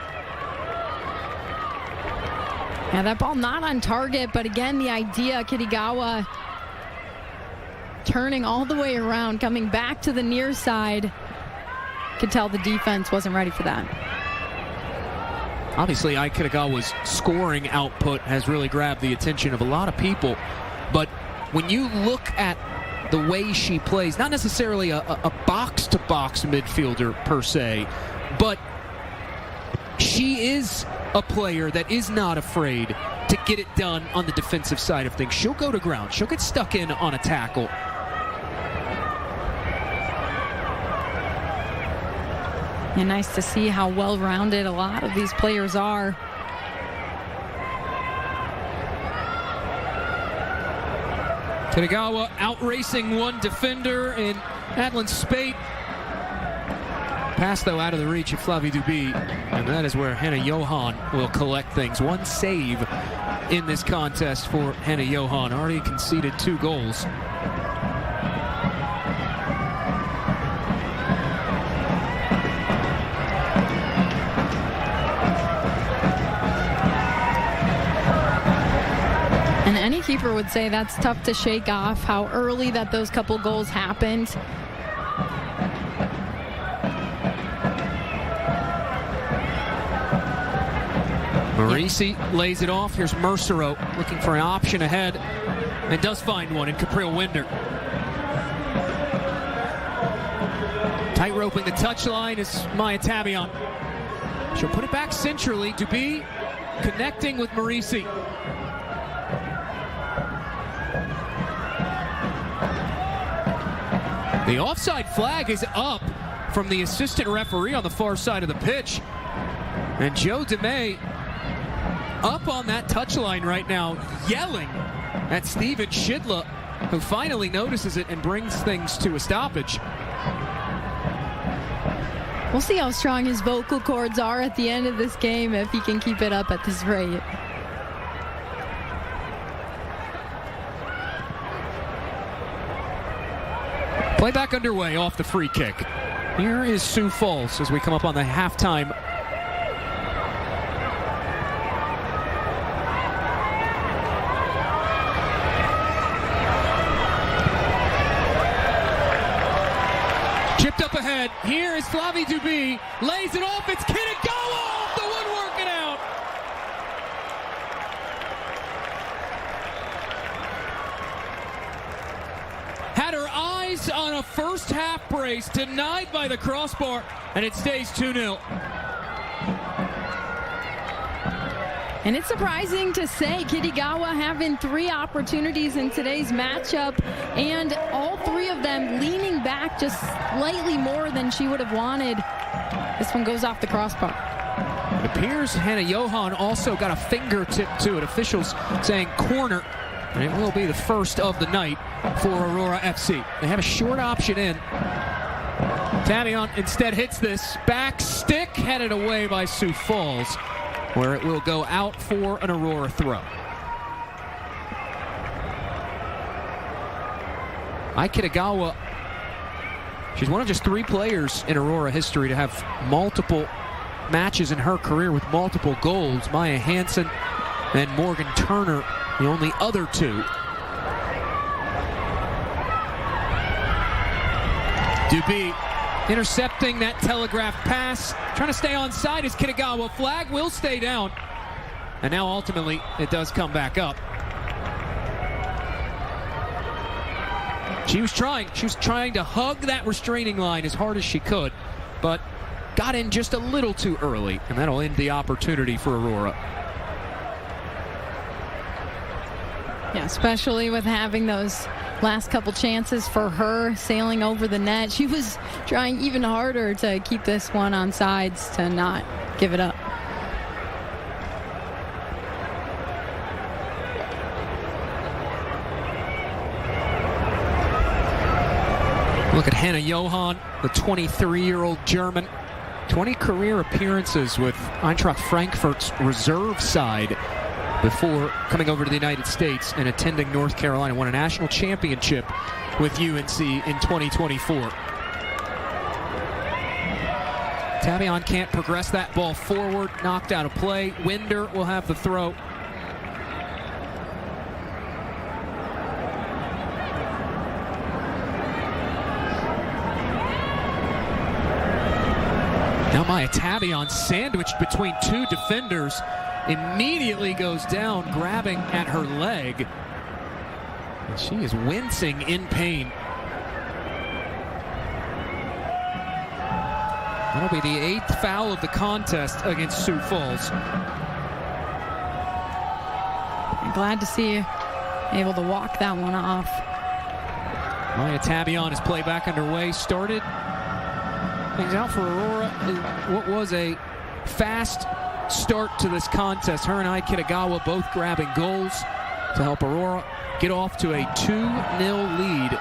Yeah, that ball not on target, but again, the idea, Kitagawa turning all the way around, coming back to the near side. Could tell the defense wasn't ready for that. Obviously, Ai Kitagawa's scoring output has really grabbed the attention of a lot of people. But when you look at the way she plays. Not necessarily a box-to-box midfielder per se, but she is a player that is not afraid to get it done on the defensive side of things. She'll go to ground. She'll get stuck in on a tackle. And nice to see how well-rounded a lot of these players are. Kitagawa out-racing one defender in Adlin Spate. Pass, though, out of the reach of Flavie Duby. And that is where Hannah Johan will collect things. One save in this contest for Hannah Johan. Already conceded 2 goals. And any keeper would say that's tough to shake off, how early that those couple goals happened. Marisi lays it off. Here's Mercero looking for an option ahead and does find one in Capriel Winder. Tight roping the touchline is Maya Tabion. She'll put it back centrally. Duby connecting with Marisi. The offside flag is up from the assistant referee on the far side of the pitch. And Joe DeMay up on that touchline right now, yelling at Steven Shidla, who finally notices it and brings things to a stoppage. We'll see how strong his vocal cords are at the end of this game if he can keep it up at this rate. Play back underway off the free kick. Here is Sioux Falls as we come up on the halftime. Chipped up ahead. Here is Flavie Duby. Lays it off. It's Kitagawa off the woodwork and out. Had her eyes on a first half brace, denied by the crossbar, and it stays 2-0. And it's surprising to say Kitagawa having 3 opportunities in today's matchup, and all 3 of them leaning back just slightly more than she would have wanted. This one goes off the crossbar. It appears Hannah Johan also got a fingertip to it. Officials saying corner, and it will be the first of the night for Aurora FC. They have a short option in. Tabion instead hits this back stick, headed away by Sioux Falls, where it will go out for an Aurora throw. Kitagawa, she's one of just 3 players in Aurora history to have multiple matches in her career with multiple goals. Maya Hansen and Morgan Turner, the only other 2. Duby intercepting that telegraph pass, trying to stay on side as Kitagawa. Flag will stay down, and now ultimately it does come back up. She was trying to hug that restraining line as hard as she could, but got in just a little too early, and that'll end the opportunity for Aurora. Yeah, especially with having those last couple chances for her sailing over the net. She was trying even harder to keep this one on sides to not give it up. Look at Hannah Johan, the 23-year-old German. 20 career appearances with Eintracht Frankfurt's reserve side before coming over to the United States and attending North Carolina. Won a national championship with UNC in 2024. Tabion can't progress that ball forward. Knocked out of play. Winder will have the throw. Now Maya Tabion, sandwiched between 2 defenders, immediately goes down, grabbing at her leg. And she is wincing in pain. That'll be the 8th foul of the contest against Sioux Falls. I'm glad to see you able to walk that one off. Maya Tabion, his play back underway, started things out for Aurora. What was a fast start to this contest. Her and Kitagawa both grabbing goals to help Aurora get off to a 2-0 lead.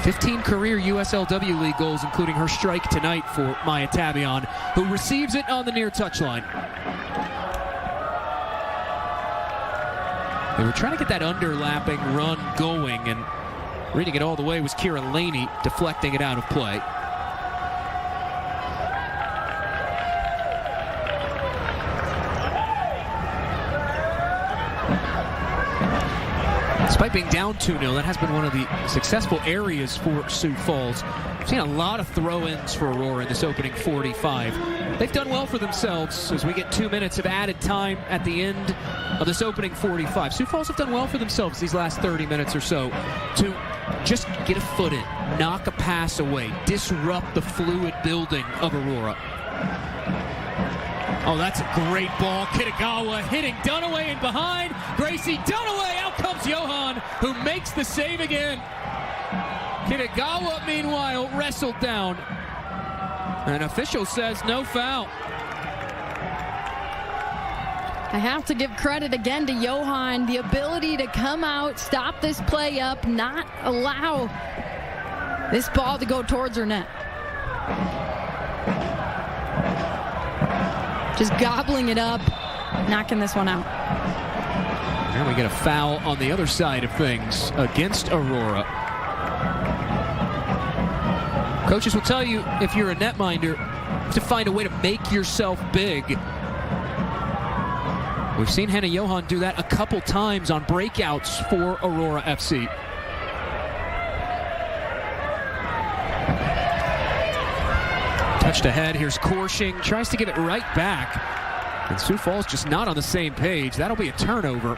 15 career USLW League goals, including her strike tonight for Maya Tabion, who receives it on the near touchline. They were trying to get that underlapping run going, and reading it all the way was Kira Laney, deflecting it out of play. Despite being down 2-0, that has been one of the successful areas for Sioux Falls. We've seen a lot of throw-ins for Aurora in this opening 45. They've done well for themselves as we get 2 minutes of added time at the end of this opening 45. Sioux Falls have done well for themselves these last 30 minutes or so to just get a foot in, knock a pass away, disrupt the fluid building of Aurora. Oh, that's a great ball. Kitagawa hitting Dunaway in behind. Gracie Dunaway, out comes Johan, who makes the save again. Kitagawa, meanwhile, wrestled down. An official says no foul. I have to give credit again to Johan, the ability to come out, stop this play up, not allow this ball to go towards her net. Just gobbling it up, knocking this one out. Now we get a foul on the other side of things against Aurora. Coaches will tell you, if you're a netminder, to find a way to make yourself big. We've seen Hannah Johan do that a couple times on breakouts for Aurora FC. Touched ahead, here's Korshing, tries to give it right back. And Sioux Falls just not on the same page. That'll be a turnover.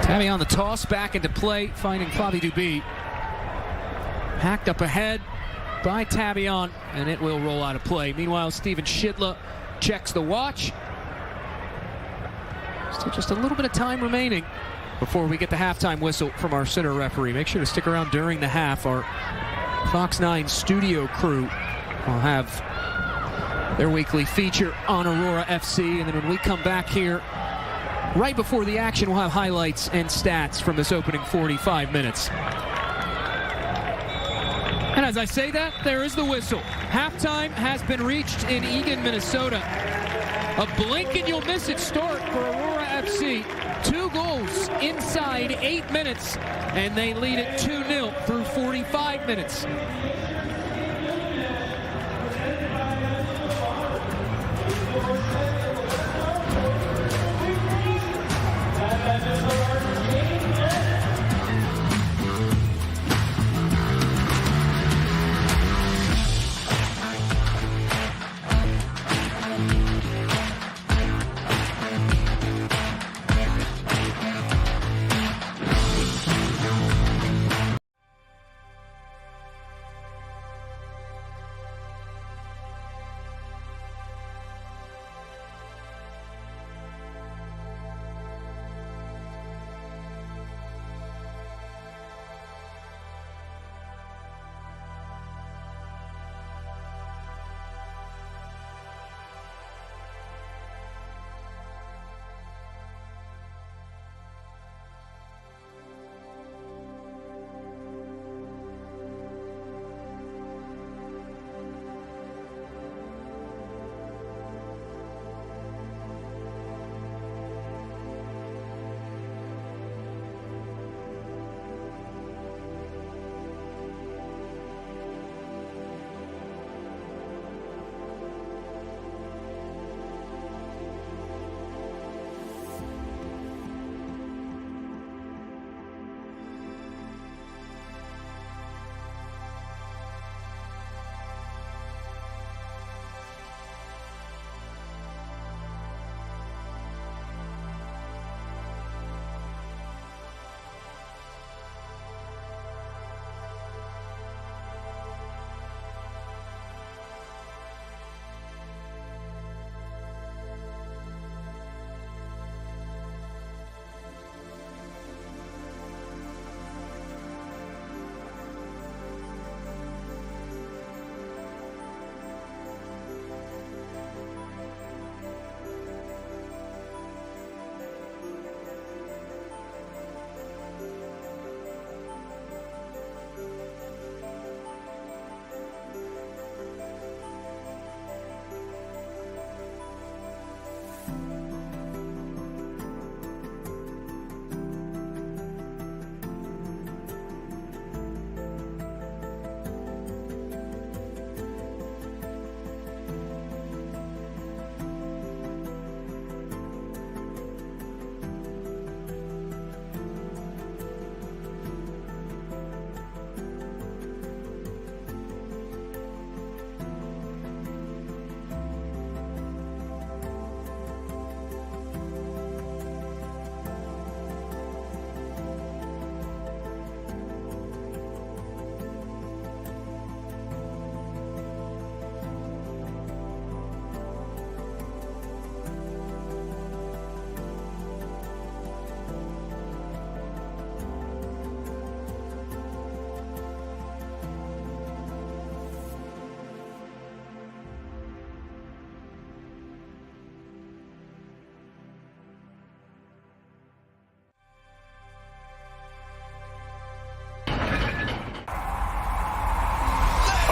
Tabby on the toss, back into play, finding Flavie Duby. Hacked up ahead by Tabion, and it will roll out of play. Meanwhile, Steven Shidla checks the watch. Still just a little bit of time remaining before we get the halftime whistle from our center referee. Make sure to stick around during the half. Our Fox 9 studio crew will have their weekly feature on Aurora FC, and then when we come back here right before the action, we'll have highlights and stats from this opening 45 minutes. And as I say that, there is the whistle. Halftime has been reached in Eagan, Minnesota. A blink and you'll miss it start for Aurora FC. 2 goals inside 8 minutes, and they lead it 2-0 through 45 minutes.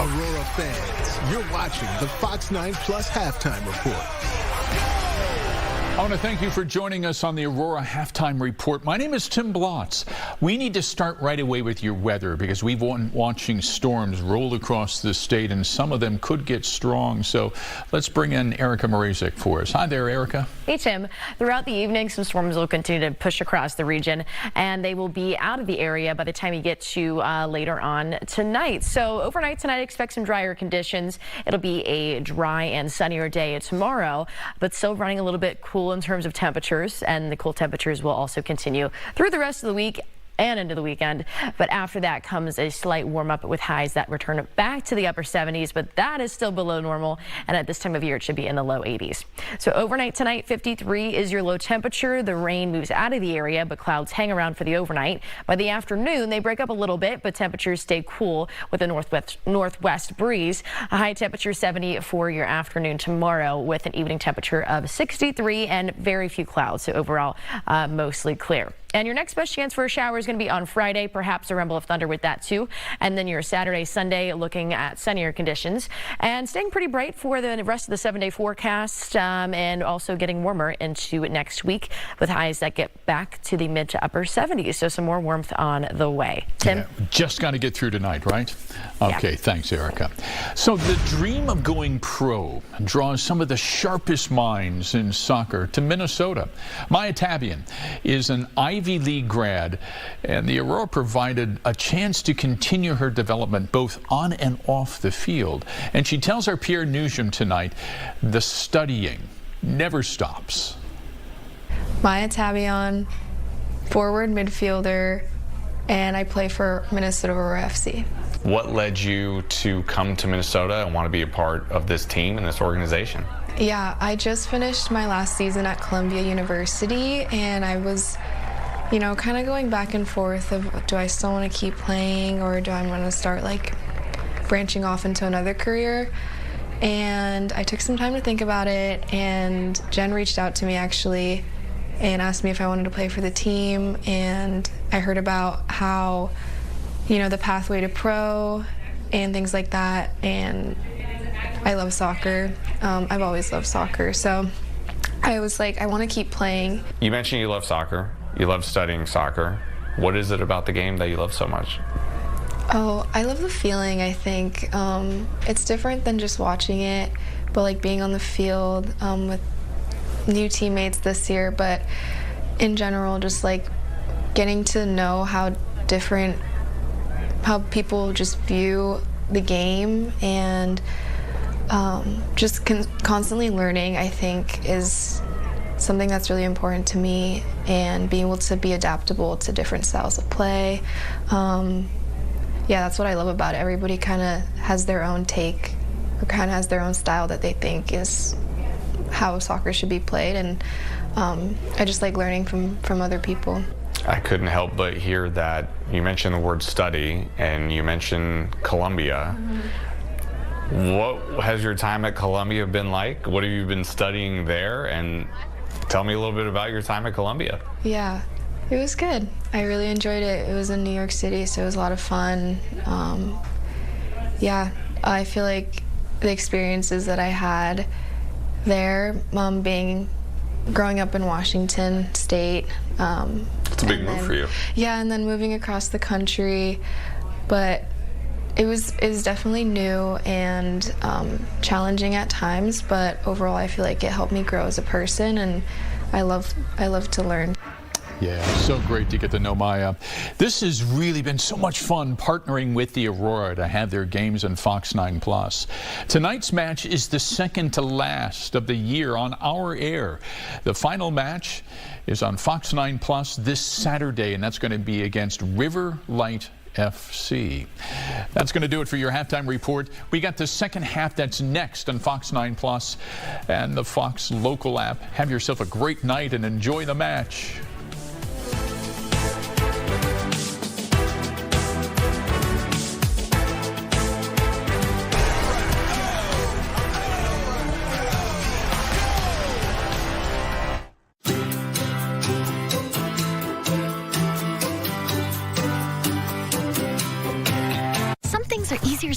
Aurora fans, you're watching the Fox 9 Plus Halftime Report. I want to thank you for joining us on the Aurora Halftime Report. My name is Tim Blotz. We need to start right away with your weather because we've been watching storms roll across the state, and some of them could get strong. So let's bring in Erica Mrazek for us. Hi there, Erica. Hey, Tim. Throughout the evening, some storms will continue to push across the region, and they will be out of the area by the time you get to later on tonight. So overnight tonight, expect some drier conditions. It'll be a dry and sunnier day tomorrow, but still running a little bit cool in terms of temperatures, and the cool temperatures will also continue through the rest of the week and into the weekend. But after that comes a slight warm up with highs that return back to the upper 70s, but that is still below normal, and at this time of year it should be in the low 80s. So overnight tonight, 53 is your low temperature. The rain moves out of the area, but clouds hang around for the overnight. By the afternoon they break up a little bit, but temperatures stay cool with a northwest breeze. A high temperature 70 for your afternoon tomorrow, with an evening temperature of 63 and very few clouds. So overall mostly clear. And your next best chance for a shower is going to be on Friday, perhaps a rumble of thunder with that too. And then your Saturday, Sunday, looking at sunnier conditions and staying pretty bright for the rest of the 7-day forecast, and also getting warmer into next week with highs that get back to the mid to upper 70s. So some more warmth on the way. Tim? Yeah, just got to get through tonight, right? Okay, yeah. Thanks, Erica. So the dream of going pro draws some of the sharpest minds in soccer to Minnesota. Maya Tabian is an Ivy League grad, and the Aurora provided a chance to continue her development both on and off the field. And she tells our Pierre Nugent tonight, the studying never stops. Maya Tabian, forward midfielder, and I play for Minnesota Aurora FC. What led you to come to Minnesota and want to be a part of this team and this organization? Yeah, I just finished my last season at Columbia University, and I was, you know, kind of going back and forth of, do I still want to keep playing, or do I want to start like branching off into another career? And I took some time to think about it, and Jen reached out to me actually and asked me if I wanted to play for the team, and I heard about how, you know, the pathway to pro and things like that, and I love soccer. I've always loved soccer, so I was like, I want to keep playing. You mentioned you love soccer. You love studying soccer. What is it about the game that you love so much? Oh, I love the feeling, I think. It's different than just watching it, but like being on the field with new teammates this year, but in general, just like getting to know how people just view the game, and just constantly learning, I think, is something that's really important to me, and being able to be adaptable to different styles of play. Yeah, that's what I love about it. Everybody kind of has their own take, or kind of has their own style that they think is how soccer should be played, and I just like learning from other people. I couldn't help but hear that you mentioned the word study, and you mentioned Columbia. Mm-hmm. What has your time at Columbia been like? What have you been studying there? And tell me a little bit about your time at Columbia. Yeah, it was good. I really enjoyed it. It was in New York City, so it was a lot of fun. Yeah, I feel like the experiences that I had there, growing up in Washington State. It's a big move for you. Yeah, and then moving across the country, but it was definitely new and challenging at times, but overall I feel like it helped me grow as a person, and I love to learn. Yeah, so great to get to know Maya. This has really been so much fun partnering with the Aurora to have their games on Fox 9 Plus. Tonight's match is the second to last of the year on our air. The final match is on Fox 9 Plus this Saturday, and that's going to be against River Light FC. That's going to do it for your halftime report. We got the second half that's next on Fox 9 Plus and the Fox local app. Have yourself a great night and enjoy the match. Some things are easier.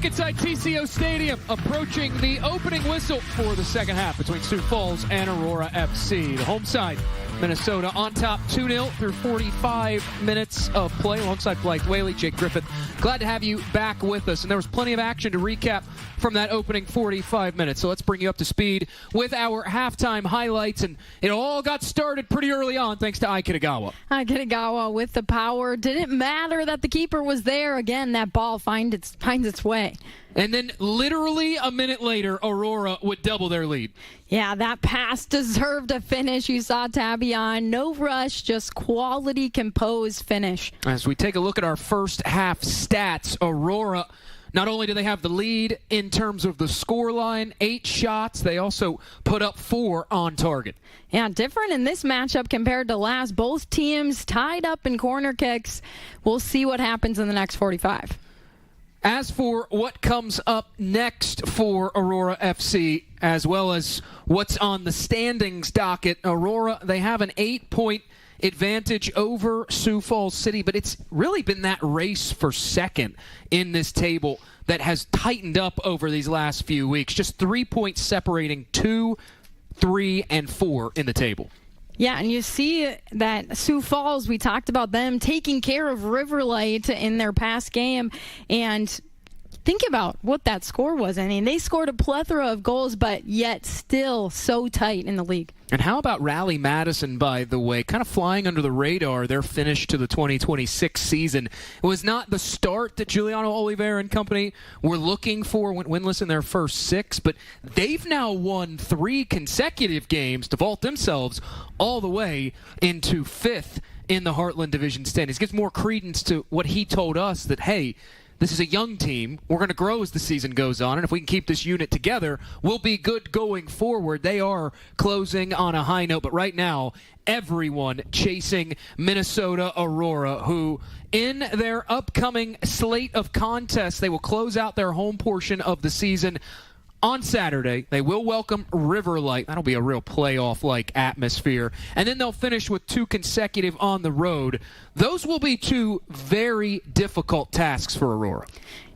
Back inside TCO Stadium, approaching the opening whistle for the second half between Sioux Falls and Aurora FC. The home side, Minnesota, on top 2-0 through 45 minutes of play alongside Blake Whaley, Jake Griffith. Glad to have you back with us. And there was plenty of action to recap from that opening 45 minutes. So let's bring you up to speed with our halftime highlights. And it all got started pretty early on thanks to Ikitagawa. Ikitagawa with the power. Didn't matter that the keeper was there. Again, that ball finds its way. And then literally a minute later, Aurora would double their lead. Yeah, that pass deserved a finish. You saw Tabby on. No rush, just quality, composed finish. As we take a look at our first half stats, Aurora, not only do they have the lead in terms of the scoreline, 8 shots, they also put up 4 on target. Yeah, different in this matchup compared to last. Both teams tied up in corner kicks. We'll see what happens in the next 45. As for what comes up next for Aurora FC, as well as what's on the standings docket, Aurora, they have an 8-point advantage over Sioux Falls City, but it's really been that race for second in this table that has tightened up over these last few weeks. Just 3 points separating 2, 3, and 4 in the table. Yeah, and you see that Sioux Falls, we talked about them taking care of Riverlight in their past game, and think about what that score was. I mean, they scored a plethora of goals, but yet still so tight in the league. And how about Raleigh Madison, by the way, kind of flying under the radar, their finish to the 2026 season. It was not the start that Giuliano Oliveira and company were looking for, went winless in their first 6, but they've now won 3 consecutive games to vault themselves all the way into 5th in the Heartland Division standings. Gives more credence to what he told us that, hey, this is a young team. We're going to grow as the season goes on, and if we can keep this unit together, we'll be good going forward. They are closing on a high note, but right now, everyone chasing Minnesota Aurora, who in their upcoming slate of contests, they will close out their home portion of the season on Saturday. They will welcome Riverlight. That'll be a real playoff-like atmosphere. And then they'll finish with 2 consecutive on the road. Those will be 2 very difficult tasks for Aurora.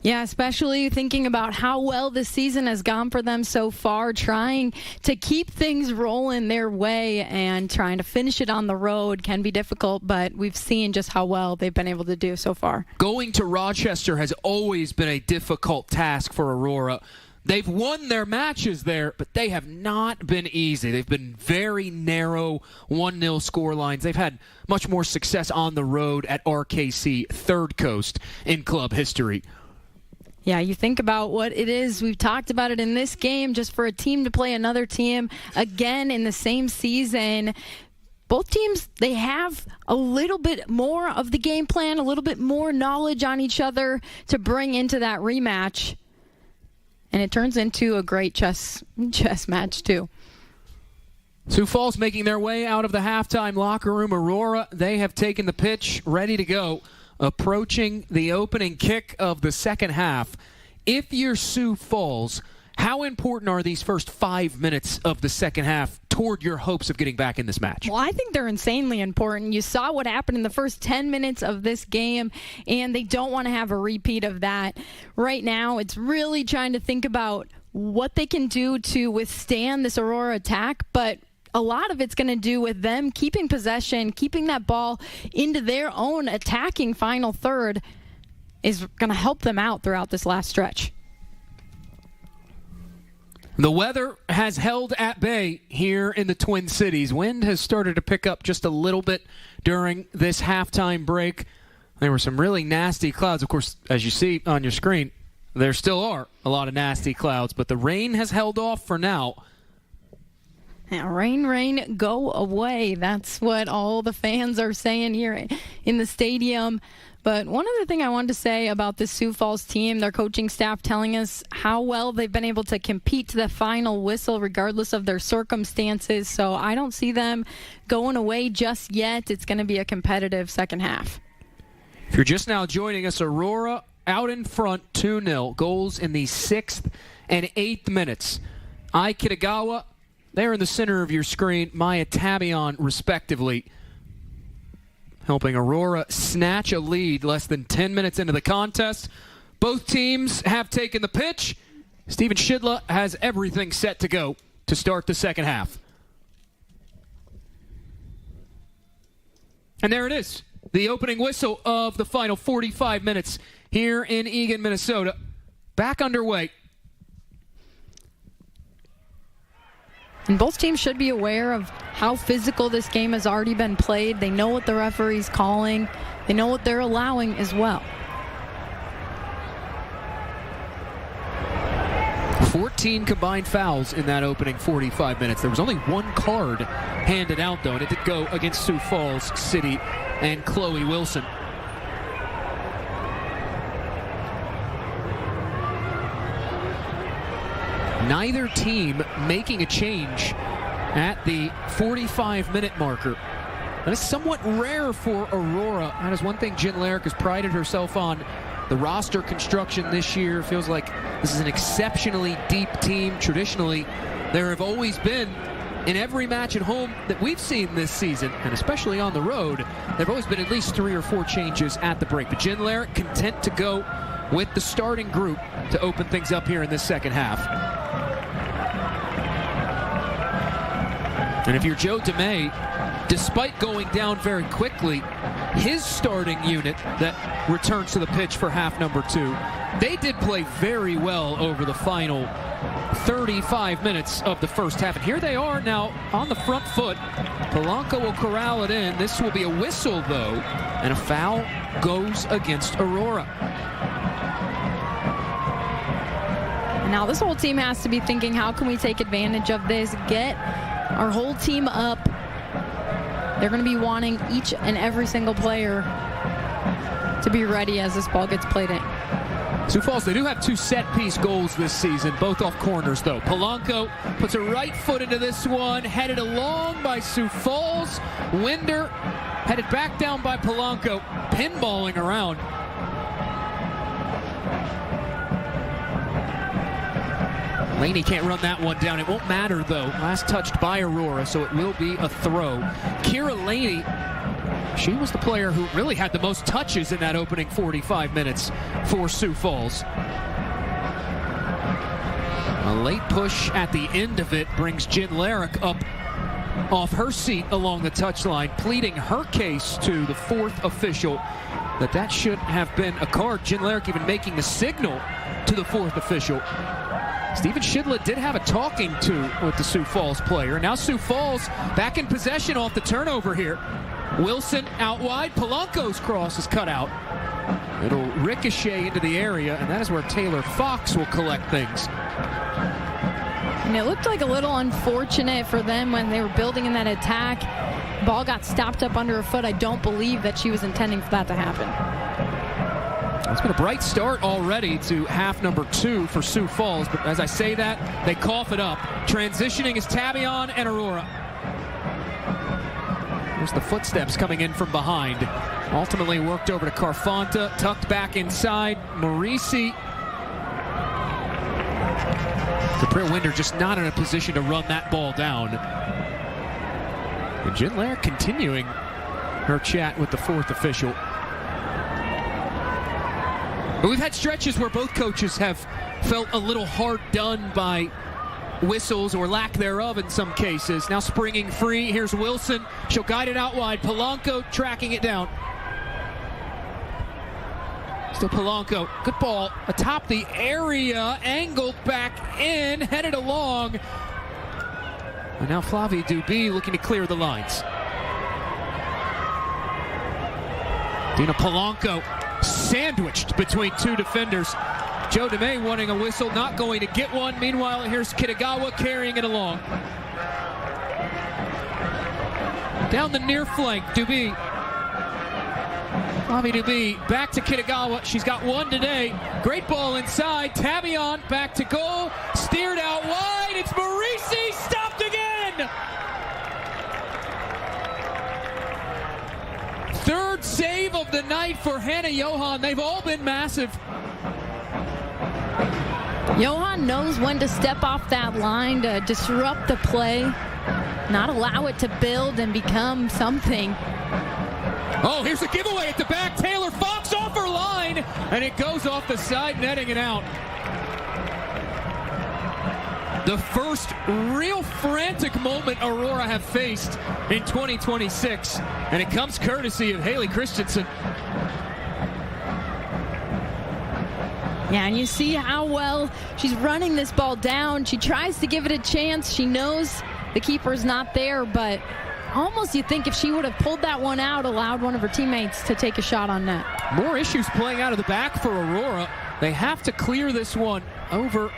Yeah, especially thinking about how well this season has gone for them so far, trying to keep things rolling their way and trying to finish it on the road can be difficult, but we've seen just how well they've been able to do so far. Going to Rochester has always been a difficult task for Aurora. They've won their matches there, but they have not been easy. They've been very narrow 1-0 score lines. They've had much more success on the road at RKC, Third Coast in club history. Yeah, you think about what it is. We've talked about it in this game, just for a team to play another team again in the same season. Both teams, they have a little bit more of the game plan, a little bit more knowledge on each other to bring into that rematch. And it turns into a great chess match, too. Sioux Falls making their way out of the halftime locker room. Aurora, they have taken the pitch, ready to go, approaching the opening kick of the second half. If you're Sioux Falls, how important are these first 5 minutes of the second half toward your hopes of getting back in this match? Well, I think they're insanely important. You saw what happened in the first 10 minutes of this game, and they don't want to have a repeat of that. Right now, it's really trying to think about what they can do to withstand this Aurora attack, but a lot of it's going to do with them keeping possession, keeping that ball into their own attacking final third is going to help them out throughout this last stretch. The weather has held at bay here in the Twin Cities. Wind has started to pick up just a little bit during this halftime break. There were some really nasty clouds. Of course, as you see on your screen, there still are a lot of nasty clouds, but the rain has held off for now. Now, rain, go away. That's what all the fans are saying here in the stadium. But one other thing I wanted to say about the Sioux Falls team, their coaching staff telling us how well they've been able to compete to the final whistle regardless of their circumstances. So I don't see them going away just yet. It's going to be a competitive second half. If you're just now joining us, Aurora out in front 2-0. Goals in the 6th and 8th minutes. Ikitagawa, there in the center of your screen, Maya Tabion, respectively, helping Aurora snatch a lead less than 10 minutes into the contest. Both teams have taken the pitch. Steven Shidla has everything set to go to start the second half. And there it is, the opening whistle of the final 45 minutes here in Eagan, Minnesota. Back underway. And both teams should be aware of how physical this game has already been played. They know what the referee's calling. They know what they're allowing as well. 14 combined fouls in that opening 45 minutes. There was only one card handed out, though, and it did go against Sioux Falls City and Chloe Wilson. Neither team making a change at the 45-minute marker. That is somewhat rare for Aurora. That is one thing Jen Larrick has prided herself on. The roster construction this year feels like this is an exceptionally deep team. Traditionally, there have always been, in every match at home that we've seen this season, and especially on the road, there have always been at least 3 or 4 changes at the break. But Jen Larrick content to go with the starting group to open things up here in this second half. And if you're Joe DeMay, despite going down very quickly, his starting unit that returns to the pitch for half number 2, they did play very well over the final 35 minutes of the first half. And here they are now on the front foot. Polanco will corral it in. This will be a whistle, though, and a foul goes against Aurora. Now this whole team has to be thinking, how can we take advantage of this, get our whole team up. They're going to be wanting each and every single player to be ready as this ball gets played in. Sioux Falls, they do have 2 set-piece goals this season, both off corners, though. Polanco puts a right foot into this one, headed along by Sioux Falls. Winder headed back down by Polanco, pinballing around. Laney can't run that one down. It won't matter, though. Last touched by Aurora, so it will be a throw. Kira Laney, she was the player who really had the most touches in that opening 45 minutes for Sioux Falls. A late push at the end of it brings Jen Larrick up off her seat along the touchline, pleading her case to the 4th official that should have been a card. Jen Larrick even making the signal to the 4th official. Steven Shidla did have a talking to with the Sioux Falls player. Now Sioux Falls back in possession off the turnover here. Wilson out wide. Polanco's cross is cut out. It'll ricochet into the area, and that is where Taylor Fox will collect things. And it looked like a little unfortunate for them when they were building in that attack. Ball got stopped up under her foot. I don't believe that she was intending for that to happen. It's been a bright start already to half number 2 for Sioux Falls, but as I say that, they cough it up. Transitioning is Tabion and Aurora. There's the footsteps coming in from behind. Ultimately worked over to Carfanta, tucked back inside. Marisi. Capri Winder just not in a position to run that ball down. And Jen Larrick continuing her chat with the 4th official. But we've had stretches where both coaches have felt a little hard done by whistles or lack thereof in some cases. Now springing free. Here's Wilson. She'll guide it out wide. Polanco tracking it down. Still Polanco. Good ball atop the area. Angled back in. Headed along. And now Flavie Duby looking to clear the lines. Dina Polanco sandwiched between 2 defenders. Joe DeMay wanting a whistle, not going to get one. Meanwhile, here's Kitagawa carrying it along. Down the near flank, Duby. Flavie Duby back to Kitagawa. She's got one today. Great ball inside. Tabion back to goal. Steered out wide. It's Marisi. Stopped again. 3rd save of the night for Hannah Johan. They've all been massive. Johan knows when to step off that line to disrupt the play, not allow it to build and become something. Oh, here's a giveaway at the back. Taylor Fox off her line. and it goes off the side netting and out. The first real frantic moment Aurora have faced in 2026, and it comes courtesy of Haley Christensen. Yeah, and you see how well she's running this ball down. She tries to give it a chance. She knows the keeper's not there, but almost you think if she would have pulled that one out, allowed one of her teammates to take a shot on net. More issues playing out of the back for Aurora. They have to clear this one over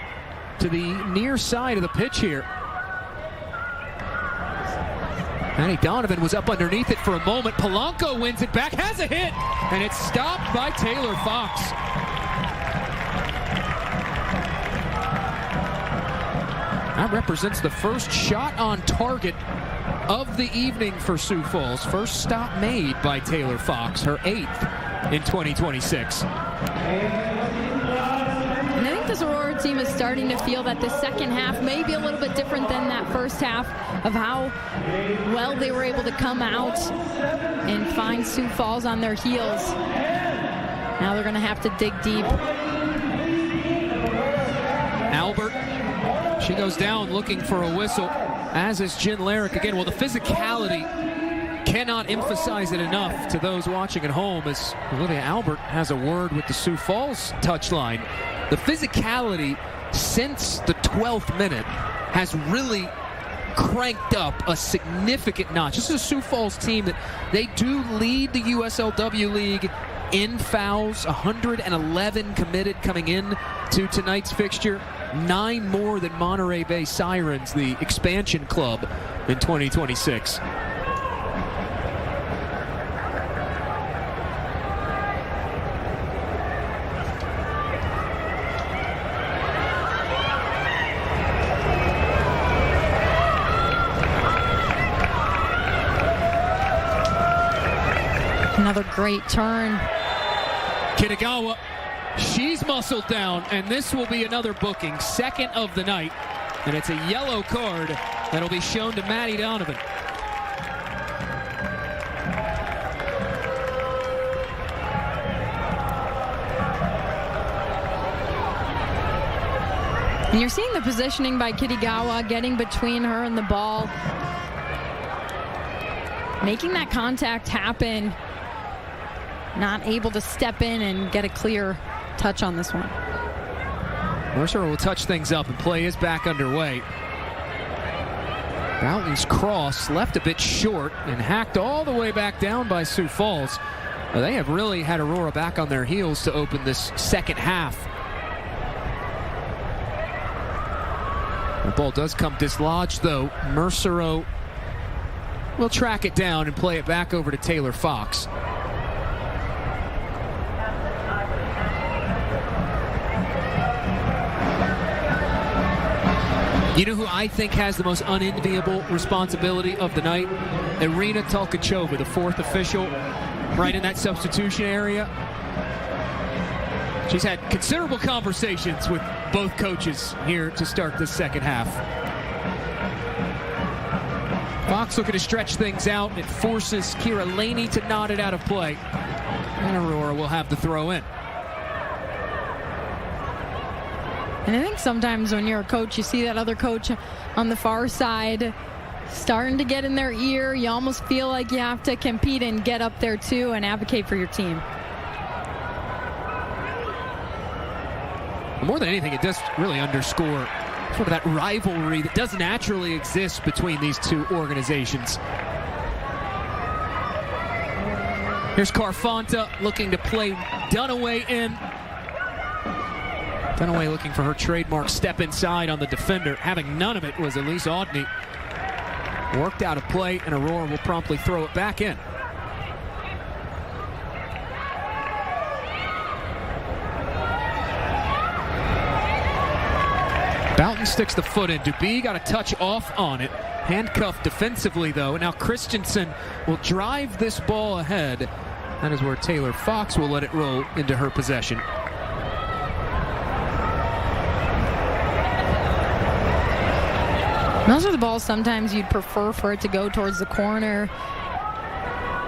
to the near side of the pitch here. Maddie Donovan was up underneath it for a moment. Polanco wins it back, has a hit, and it's stopped by Taylor Fox. That represents the first shot on target of the evening for Sioux Falls. First stop made by Taylor Fox, her 8th in 2026. And I think this Aurora team is starting to feel that the second half may be a little bit different than that first half, of how well they were able to come out and find Sioux Falls on their heels. Now they're going to have to dig deep. Albert, she goes down looking for a whistle, as is Jen Larrick again. Well, the physicality, cannot emphasize it enough to those watching at home, as Olivia Albert has a word with the Sioux Falls touchline. The physicality since the 12th minute has really cranked up a significant notch. This is a Sioux Falls team that they do lead the USLW League in fouls, 111 committed coming in to tonight's fixture, 9 more than Monterey Bay Sirens, the expansion club, in 2026. Another great turn. Kitagawa, she's muscled down, and this will be another booking, second of the night, and it's a yellow card that'll be shown to Maddie Donovan. And you're seeing the positioning by Kitagawa, getting between her and the ball, making that contact happen. Not able to step in and get a clear touch on this one. Mercer will touch things up, and play is back underway. Broughton's cross left a bit short and hacked all the way back down by Sioux Falls. Well, they have really had Aurora back on their heels to open this second half. The ball does come dislodged, though. Mercer will track it down and play it back over to Taylor Fox. You know who I think has the most unenviable responsibility of the night? Irina Tolkachova, the 4th official, right in that substitution area. She's had considerable conversations with both coaches here to start the second half. Fox looking to stretch things out. It forces Kira Laney to nod it out of play. And Aurora will have the throw in. And I think sometimes when you're a coach, you see that other coach on the far side starting to get in their ear. You almost feel like you have to compete and get up there too and advocate for your team. More than anything, it does really underscore sort of that rivalry that does naturally exist between these two organizations. Here's Carfonta looking to play Dunaway in. Dunaway looking for her trademark step inside on the defender. Having none of it was Elise Audney. Worked out of play, and Aurora will promptly throw it back in. Boughton sticks the foot in. Duby got a touch off on it. Handcuffed defensively, though. And now Christensen will drive this ball ahead. That is where Taylor Fox will let it roll into her possession. Those are the balls sometimes you'd prefer for it to go towards the corner.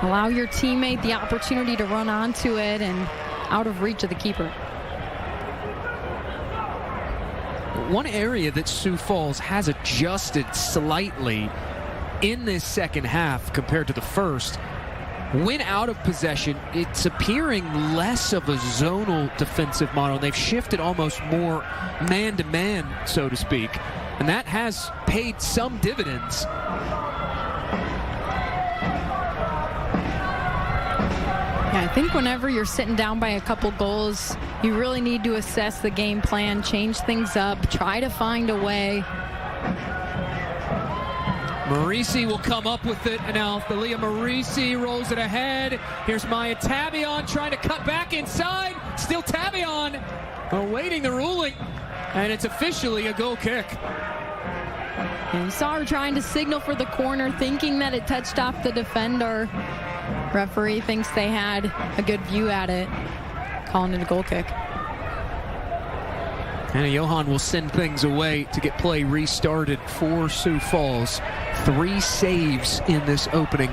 Allow your teammate the opportunity to run onto it and out of reach of the keeper. One area that Sioux Falls has adjusted slightly in this second half compared to the first, when out of possession, it's appearing less of a zonal defensive model. They've shifted almost more man-to-man, so to speak, and that has paid some dividends. Yeah, I think whenever you're sitting down by a couple goals, you really need to assess the game plan, change things up, try to find a way. Marisi will come up with it, and now Thalia Marisi rolls it ahead. Here's Maya Tabion trying to cut back inside. Still Tabion awaiting the ruling, and it's officially a goal kick. And you saw her trying to signal for the corner, thinking that it touched off the defender. Referee thinks they had a good view at it, calling it a goal kick. Hannah Johan will send things away to get play restarted for Sioux Falls. 3 saves in this opening,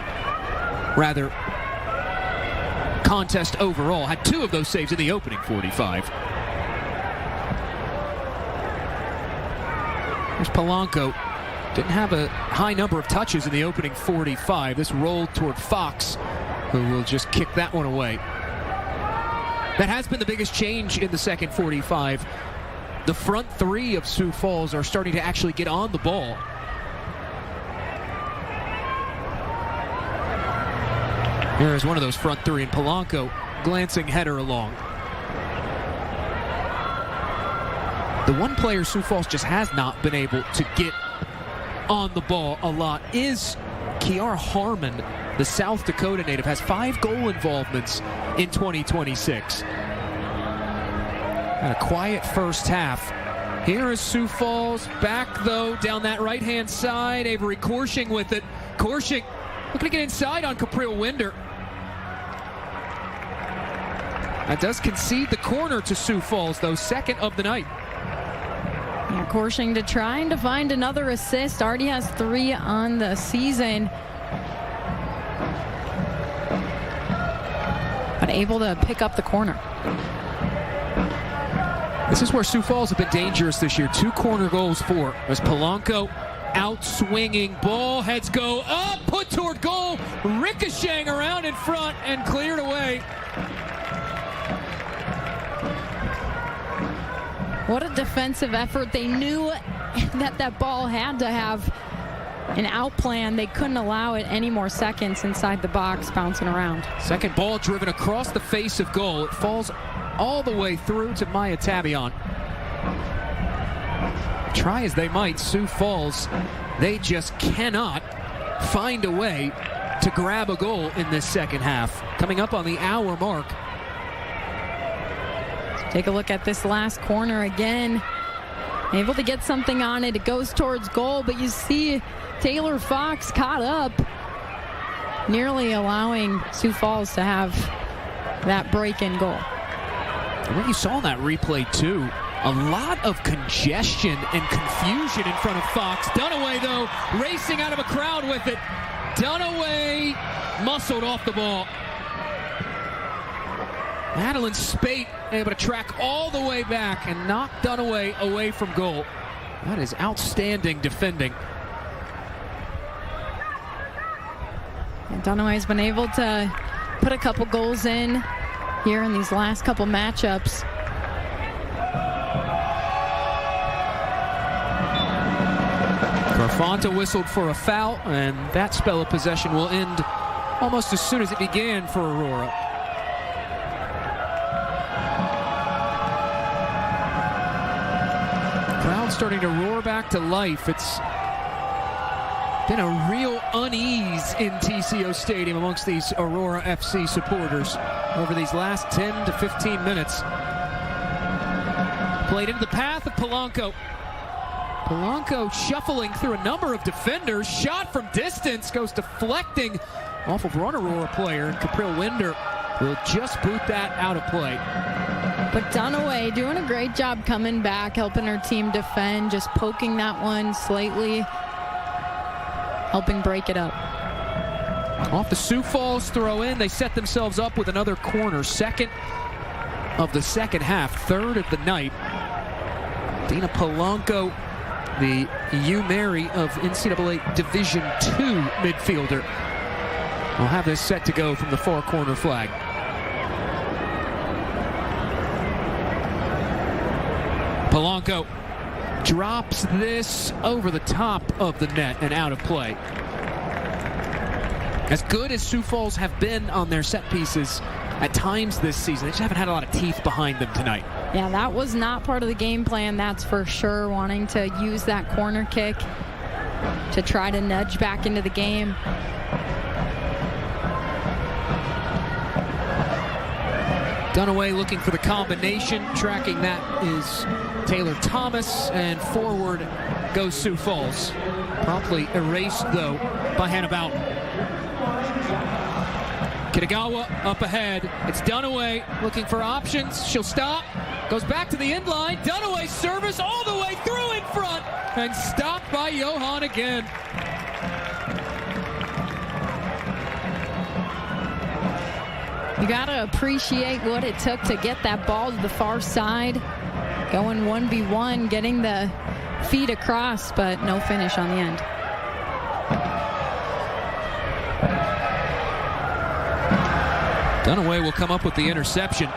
contest overall. Had 2 of those saves in the opening 45. Here's Polanco. Didn't have a high number of touches in the opening 45. This rolled toward Fox, who will just kick that one away. That has been the biggest change in the second 45. The front 3 of Sioux Falls are starting to actually get on the ball. Here is one of those front 3, and Polanco glancing header along. The one player Sioux Falls just has not been able to get on the ball a lot is Kiara Harmon, the South Dakota native, has 5 goal involvements in 2026. Had a quiet first half. Here is Sioux Falls back, though, down that right-hand side. Avery Korshing with it. Korshing looking to get inside on Capril Winder. That does concede the corner to Sioux Falls, though, second of the night. Yeah, Korshing trying to find another assist. Already has 3 on the season. But able to pick up the corner. This is where Sioux Falls have been dangerous this year. 2 corner goals for as Polanco out swinging. Ball, heads go up, put toward goal, ricocheting around in front and cleared away. What a defensive effort. They knew that ball had to have an out plan. They couldn't allow it any more seconds inside the box, bouncing around. Second ball driven across the face of goal. It falls all the way through to Maya Tabion. Try as they might, Sioux Falls, they just cannot find a way to grab a goal in this second half. Coming up on the hour mark. Take a look at this last corner again. Able to get something on it. It goes towards goal, but you see Taylor Fox caught up, nearly allowing Sioux Falls to have that break-in goal. And what you saw in that replay, too, a lot of congestion and confusion in front of Fox. Dunaway, though, racing out of a crowd with it. Dunaway muscled off the ball. Madeline Spate able to track all the way back and knock Dunaway away from goal. That is outstanding defending. And Dunaway's been able to put a couple goals in here in these last couple matchups. Carfonta whistled for a foul, and that spell of possession will end almost as soon as it began for Aurora. Crowd starting to roar back to life. It's been a real unease in TCO Stadium amongst these Aurora FC supporters over these last 10 to 15 minutes. Played into the path of Polanco. Polanco shuffling through a number of defenders. Shot from distance goes deflecting off of one Aurora player, and Capril Winder will just boot that out of play. But Dunaway doing a great job coming back, helping her team defend, just poking that one slightly, helping break it up. Off the Sioux Falls throw in, they set themselves up with another corner. Second of the second half, third of the night. Dina Polanco, the U. Mary of NCAA Division II midfielder, will have this set to go from the far corner flag. Polanco drops this over the top of the net and out of play. As good as Sioux Falls have been on their set pieces at times this season, they just haven't had a lot of teeth behind them tonight. Yeah, that was not part of the game plan, that's for sure, wanting to use that corner kick to try to nudge back into the game. Dunaway looking for the combination. Tracking that is Taylor Thomas, and forward goes Sioux Falls. Promptly erased, though, by Hannah Bowden. Kitagawa up ahead. It's Dunaway looking for options. She'll stop. Goes back to the end line. Dunaway service all the way through in front, and stopped by Johan again. You gotta appreciate what it took to get that ball to the far side. Going 1v1, getting the feet across, but no finish on the end. Dunaway will come up with the interception.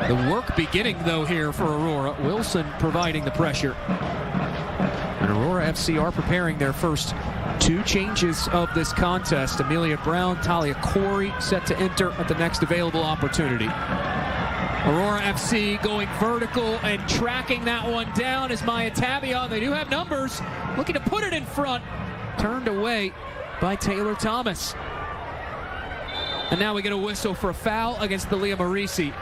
The work beginning, though, here for Aurora. Wilson providing the pressure. And Aurora FC are preparing their first two changes of this contest. Amelia Brown, Talia Corey set to enter at the next available opportunity. Aurora FC going vertical and tracking that one down is Maya Tabion. They do have numbers. Looking to put it in front. Turned away by Taylor Thomas. And now we get a whistle for a foul against the Leah Marisi.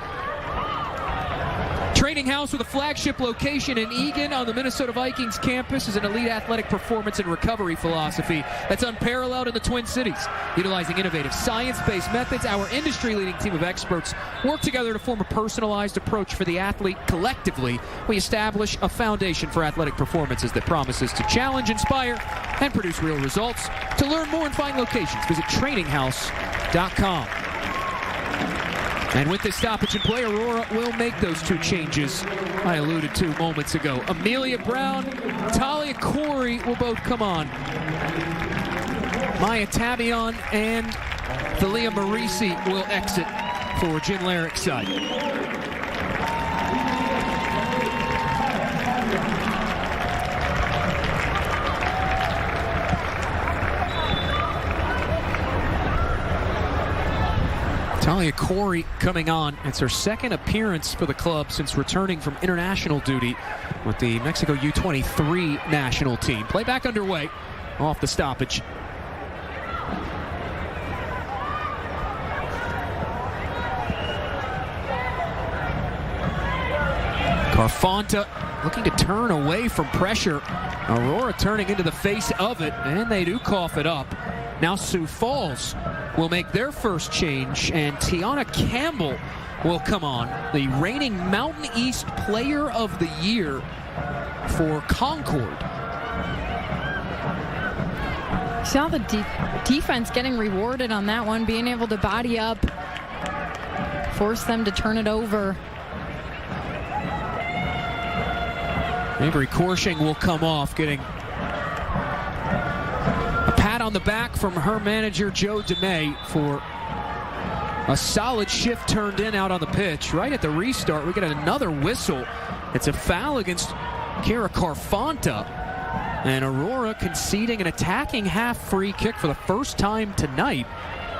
Training House with a flagship location in Eagan on the Minnesota Vikings campus is an elite athletic performance and recovery philosophy that's unparalleled in the Twin Cities. Utilizing innovative science-based methods, our industry-leading team of experts work together to form a personalized approach for the athlete. Collectively, we establish a foundation for athletic performances that promises to challenge, inspire, and produce real results. To learn more and find locations, visit traininghouse.com. And with this stoppage in play, Aurora will make those two changes I alluded to moments ago. Amelia Brown, Talia Corey will both come on. Maya Tabion and Thalia Marisi will exit for Jen Larrick's side. Talia Corey coming on. It's her second appearance for the club since returning from international duty with the Mexico U23 national team. Play back underway off the stoppage. Carfonta looking to turn away from pressure. Aurora turning into the face of it, and they do cough it up. Now Sioux Falls will make their first change, and Tiana Campbell will come on, the reigning Mountain East Player of the Year for Concord. Saw the defense getting rewarded on that one, being able to body up, force them to turn it over. Avery Corshing will come off, getting a pat on the back from her manager, Joe DeMay, for a solid shift turned in out on the pitch. Right at the restart, we get another whistle. It's a foul against Kara Carfonta. And Aurora conceding an attacking half free kick for the first time tonight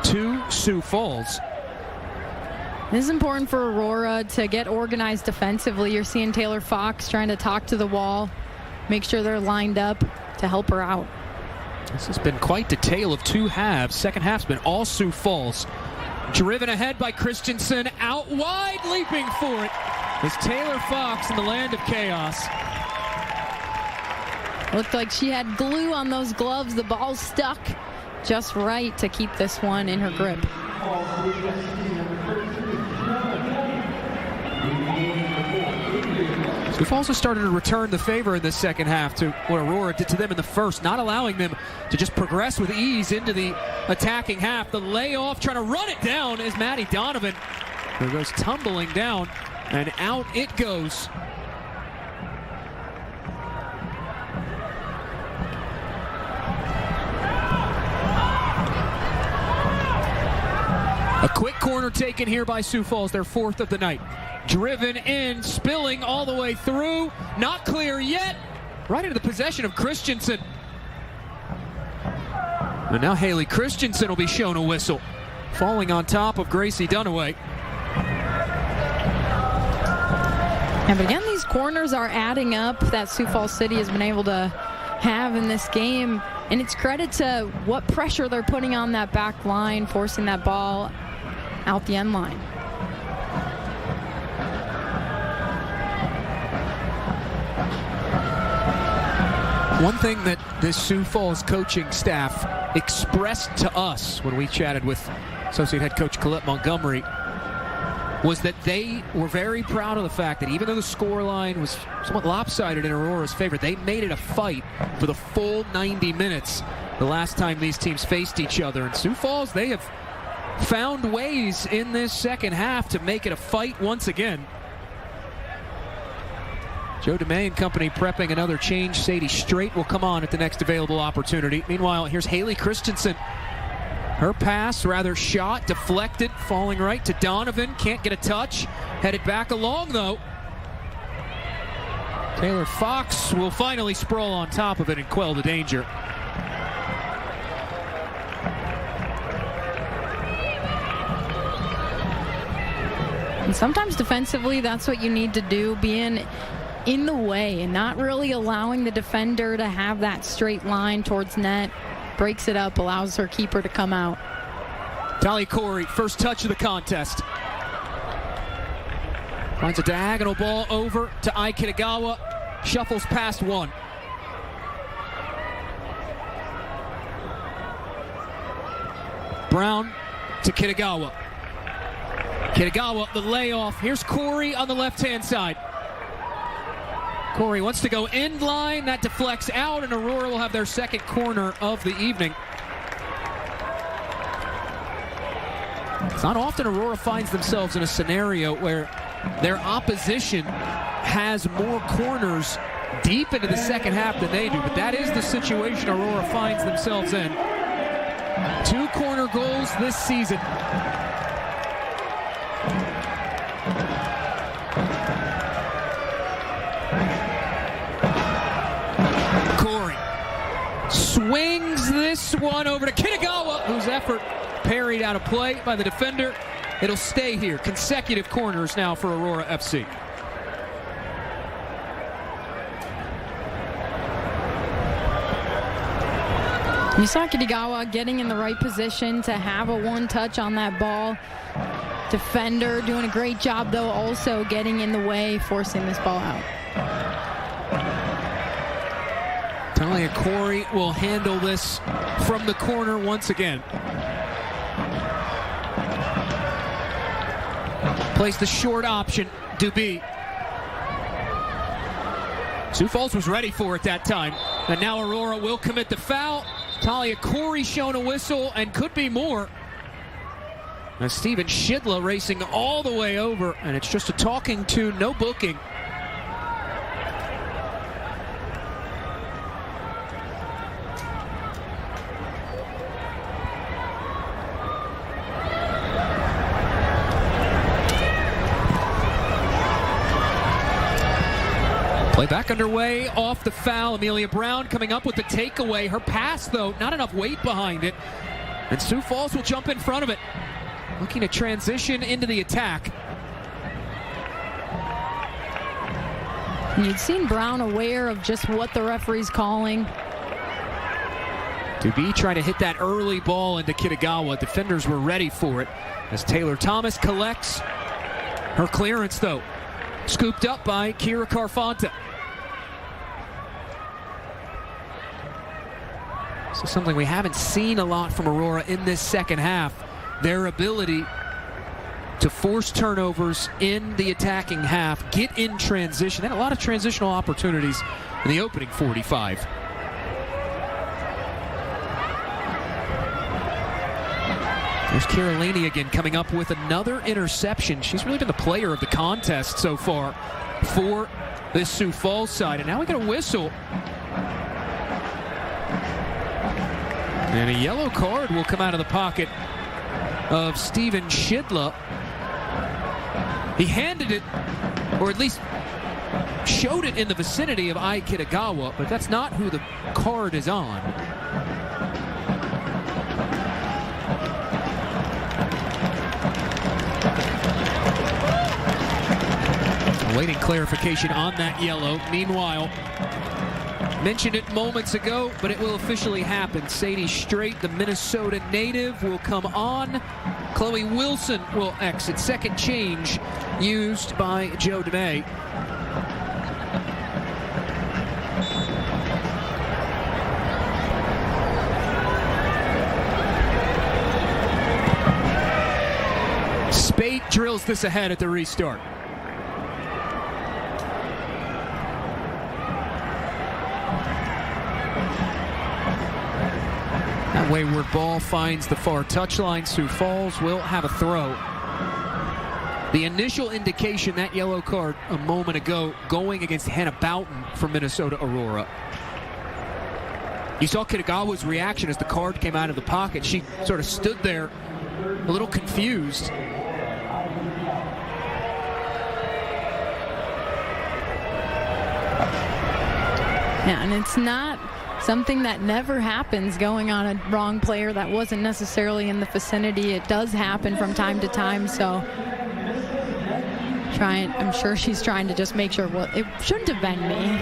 to Sioux Falls. This is important for Aurora to get organized defensively. You're seeing Taylor Fox trying to talk to the wall, make sure they're lined up to help her out. This has been quite the tale of two halves. Second half's been all Sioux Falls. Driven ahead by Christensen, out wide, leaping for it is Taylor Fox in the land of chaos. Looked like she had glue on those gloves. The ball stuck just right to keep this one in her grip. Sioux Falls has started to return the favor in the second half to what Aurora did to them in the first, not allowing them to just progress with ease into the attacking half. The layoff, trying to run it down, is Maddie Donovan, who goes tumbling down And out it goes. A quick corner taken here by Sioux Falls, their 4th of the night. Driven in, spilling all the way through. Not clear yet. Right into the possession of Christensen. And now Haley Christensen will be shown a whistle. Falling on top of Gracie Dunaway. Yeah, but again, these corners are adding up that Sioux Falls City has been able to have in this game. And it's credit to what pressure they're putting on that back line, forcing that ball out the end line. One thing that this Sioux Falls coaching staff expressed to us when we chatted with Associate Head Coach Colette Montgomery was that they were very proud of the fact that even though the scoreline was somewhat lopsided in Aurora's favor, they made it a fight for the full 90 minutes the last time these teams faced each other. And Sioux Falls, they have found ways in this second half to make it a fight once again. Joe DeMay and company prepping another change. Sadie Strait will come on at the next available opportunity. Meanwhile, here's Haley Christensen. Her pass, rather shot, deflected, falling right to Donovan. Can't get a touch. Headed back along, though. Taylor Fox will finally sprawl on top of it and quell the danger. And sometimes defensively, that's what you need to do, being in the way and not really allowing the defender to have that straight line towards net. Breaks it up, allows her keeper to come out. Talia Corey, first touch of the contest. Finds a diagonal ball over to Ai Kitagawa. Shuffles past one. Brown to Kitagawa. Kitagawa, the layoff. Here's Corey on the left-hand side. Corey wants to go end line. That deflects out, and Aurora will have their second corner of the evening. It's not often Aurora finds themselves in a scenario where their opposition has more corners deep into the second half than they do, but that is the situation Aurora finds themselves in. 2 corner goals this season. Corey swings this one over to Kitagawa, whose effort parried out of play by the defender. It'll stay here. Consecutive corners now for Aurora FC. You saw Kitagawa getting in the right position to have a one-touch on that ball. Defender doing a great job, though, also getting in the way, forcing this ball out. Talia Corey will handle this from the corner once again. Plays the short option, Duby. Sioux Falls was ready for it that time. And now Aurora will commit the foul. Talia Corey shown a whistle and could be more. Now Steven Shidla racing all the way over, and it's just a talking to, no booking. Play back underway off the foul. Amelia Brown coming up with the takeaway. Her pass, though, not enough weight behind it. And Sioux Falls will jump in front of it. Looking to transition into the attack. You'd seen Brown aware of just what the referee's calling. Duby trying to hit that early ball into Kitagawa. Defenders were ready for it as Taylor Thomas collects her clearance, though. Scooped up by Kira Carfonta. So something we haven't seen a lot from Aurora in this second half. Their ability to force turnovers in the attacking half, get in transition. They had a lot of transitional opportunities in the opening 45. There's Carolini again coming up with another interception. She's really been the player of the contest so far for this Sioux Falls side. And now we got a whistle. And a yellow card will come out of the pocket of Steven Shidla. He handed it, or at least showed it in the vicinity of Ai Kitagawa, but that's not who the card is on. Awaiting clarification on that yellow. Meanwhile, mentioned it moments ago, but it will officially happen. Sadie Straight, the Minnesota native, will come on. Chloe Wilson will exit. Second change used by Joe DeMay. Spate drills this ahead at the restart. That wayward ball finds the far touchline. Sioux Falls will have a throw. The initial indication, that yellow card a moment ago, going against Hannah Boughton from Minnesota Aurora. You saw Kitagawa's reaction as the card came out of the pocket. She sort of stood there a little confused. Yeah, and it's not something that never happens, going on a wrong player that wasn't necessarily in the vicinity. It does happen from time to time, so I'm sure she's trying to just make sure, well, it shouldn't have been me.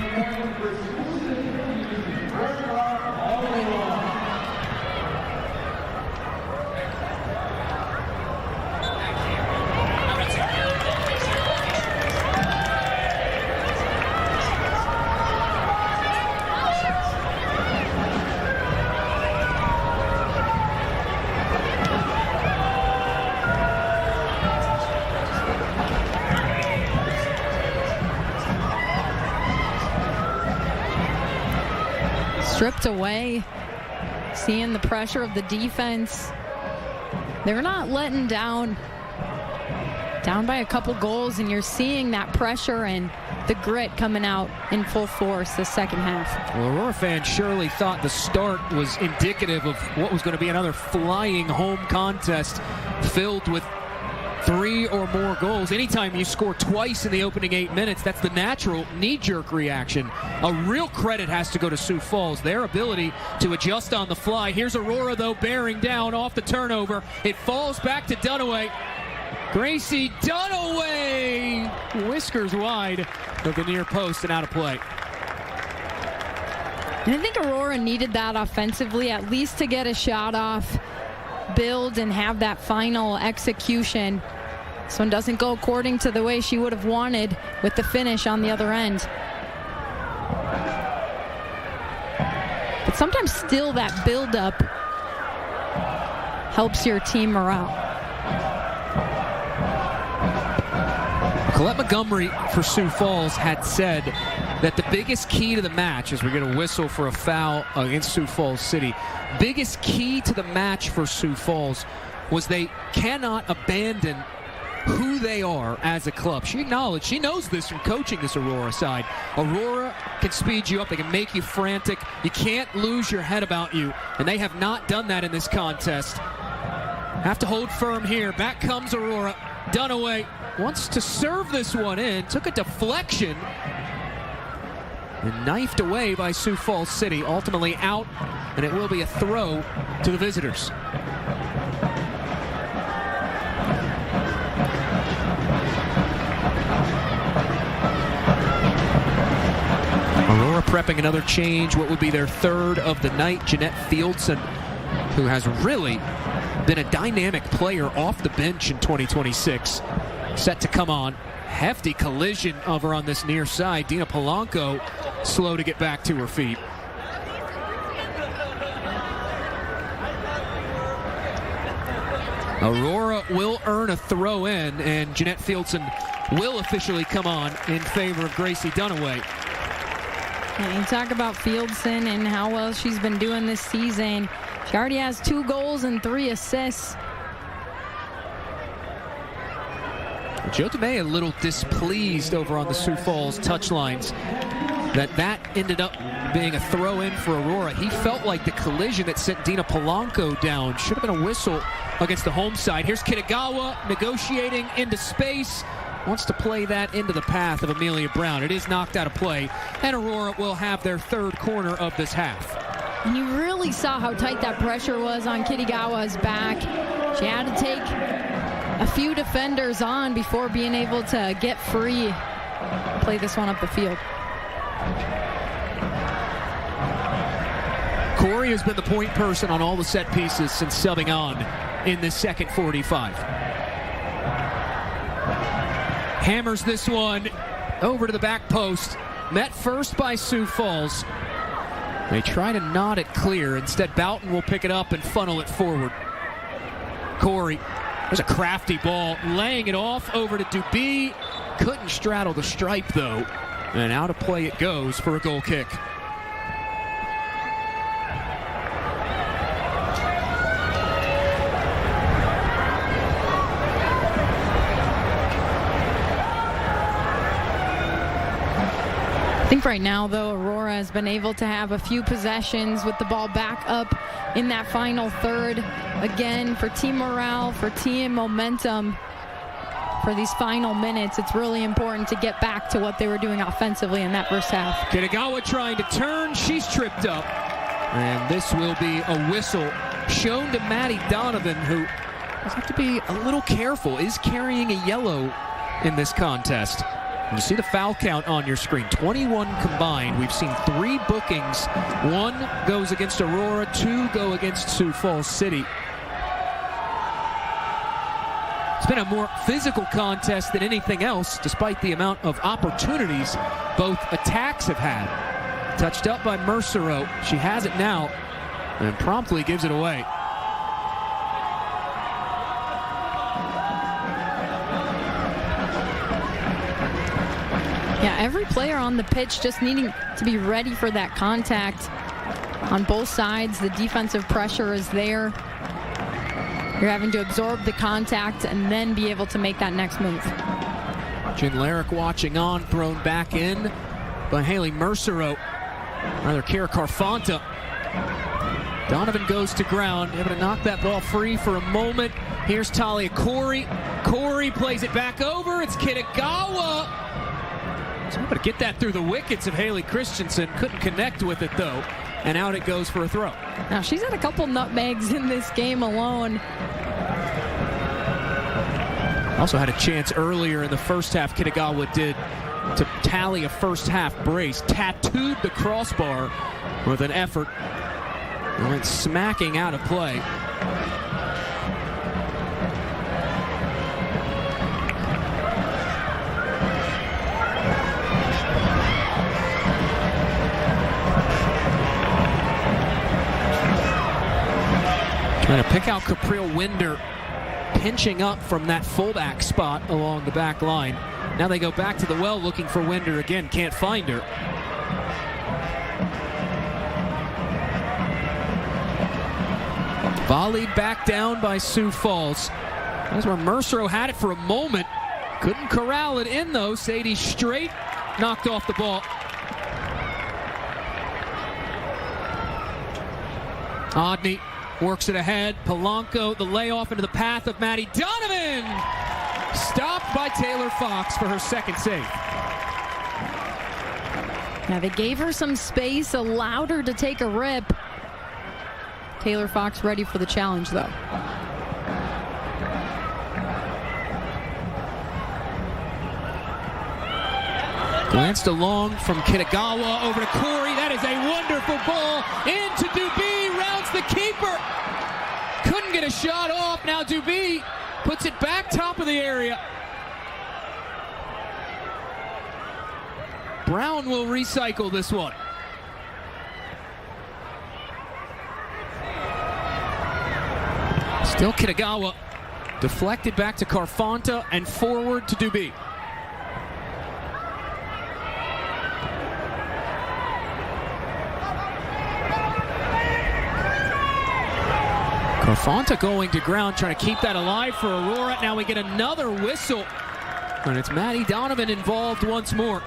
Stripped away, seeing the pressure of the defense. They're not letting down by a couple goals, and you're seeing that pressure and the grit coming out in full force the second half. Well, Aurora fans surely thought the start was indicative of what was going to be another flying home contest filled with 3 or more goals. Anytime you score twice in the opening 8 minutes, that's the natural knee-jerk reaction. A real credit has to go to Sioux Falls, their ability to adjust on the fly. Here's Aurora, though, bearing down off the turnover. It falls back to Dunaway. Gracie Dunaway, whiskers wide of the near post and out of play. And I think Aurora needed that offensively, at least to get a shot off, build, and have that final execution. This one doesn't go according to the way she would have wanted with the finish on the other end. But sometimes still that build-up helps your team morale. Colette Montgomery for Sioux Falls had said that the biggest key to the match, as we get a whistle for a foul against Sioux Falls City, biggest key to the match for Sioux Falls was they cannot abandon who they are as a club. She acknowledged, she knows this from coaching this Aurora side. Aurora can speed you up, they can make you frantic. You can't lose your head about you, and they have not done that in this contest. Have to hold firm here. Back comes Aurora. Dunaway wants to serve this one in, took a deflection, and knifed away by Sioux Falls City. Ultimately out, and it will be a throw to the visitors. Aurora prepping another change, what would be their third of the night. Jeanette Fieldson, who has really been a dynamic player off the bench in 2026, set to come on. Hefty collision of her on this near side. Dina Polanco slow to get back to her feet. Aurora will earn a throw in, and Jeanette Fieldson will officially come on in favor of Gracie Dunaway. And you talk about Fieldson and how well she's been doing this season. She already has 2 goals and 3 assists. Joe DeMay a little displeased over on the Sioux Falls touchlines that ended up being a throw-in for Aurora. He felt like the collision that sent Dina Polanco down should have been a whistle against the home side. Here's Kitagawa negotiating into space. Wants to play that into the path of Amelia Brown. It is knocked out of play, and Aurora will have their third corner of this half. And you really saw how tight that pressure was on Kitagawa's back. She had to take a few defenders on before being able to get free, play this one up the field. Corey has been the point person on all the set pieces since subbing on in this second 45. Hammers this one over to the back post. Met first by Sioux Falls. They try to nod it clear. Instead, Boughton will pick it up and funnel it forward. Corey, there's a crafty ball, laying it off over to Duby. Couldn't straddle the stripe, though. And out of play it goes for a goal kick. I think right now, though, Aurora has been able to have a few possessions with the ball back up in that final third. Again, for team morale, for team momentum, for these final minutes, it's really important to get back to what they were doing offensively in that first half. Kitagawa trying to turn. She's tripped up. And this will be a whistle shown to Maddie Donovan, who has have to be a little careful, is carrying a yellow in this contest. You see the foul count on your screen, 21 combined. We've seen 3 bookings. 1 goes against Aurora, 2 go against Sioux Falls City. It's been a more physical contest than anything else, despite the amount of opportunities both attacks have had. Touched up by Mercero. She has it now and promptly gives it away. Yeah, every player on the pitch just needing to be ready for that contact on both sides. The defensive pressure is there. You're having to absorb the contact and then be able to make that next move. Jen Larrick watching on, thrown back in by Haley Mercero. Rather, Kara Carfanta. Donovan goes to ground, able to knock that ball free for a moment. Here's Talia Corey. Corey plays it back over. It's Kitagawa. So able to get that through the wickets of Haley Christensen. Couldn't connect with it, though. And out it goes for a throw. Now, she's had a couple nutmegs in this game alone. Also had a chance earlier in the first half, Kitagawa did, to tally a first half brace. Tattooed the crossbar with an effort. And went smacking out of play. Trying to pick out Capriel Winder, pinching up from that fullback spot along the back line. Now they go back to the well looking for Winder again. Can't find her. Volleyed back down by Sioux Falls. That's where Mercero had it for a moment. Couldn't corral it in, though. Sadie straight knocked off the ball. Odney works it ahead. Polanco, the layoff into the path of Maddie Donovan. Stopped by Taylor Fox for her second save. Now they gave her some space, allowed her to take a rip. Taylor Fox ready for the challenge, though. Glanced along from Kitagawa over to Corey. That is a wonderful ball into Duby. Rounds the keeper. Couldn't get a shot off. Now Duby puts it back top of the area. Brown will recycle this one. Still Kitagawa. Deflected back to Carfanta and forward to Duby. Carfanta going to ground, trying to keep that alive for Aurora. Now we get another whistle And it's Maddie Donovan involved once more.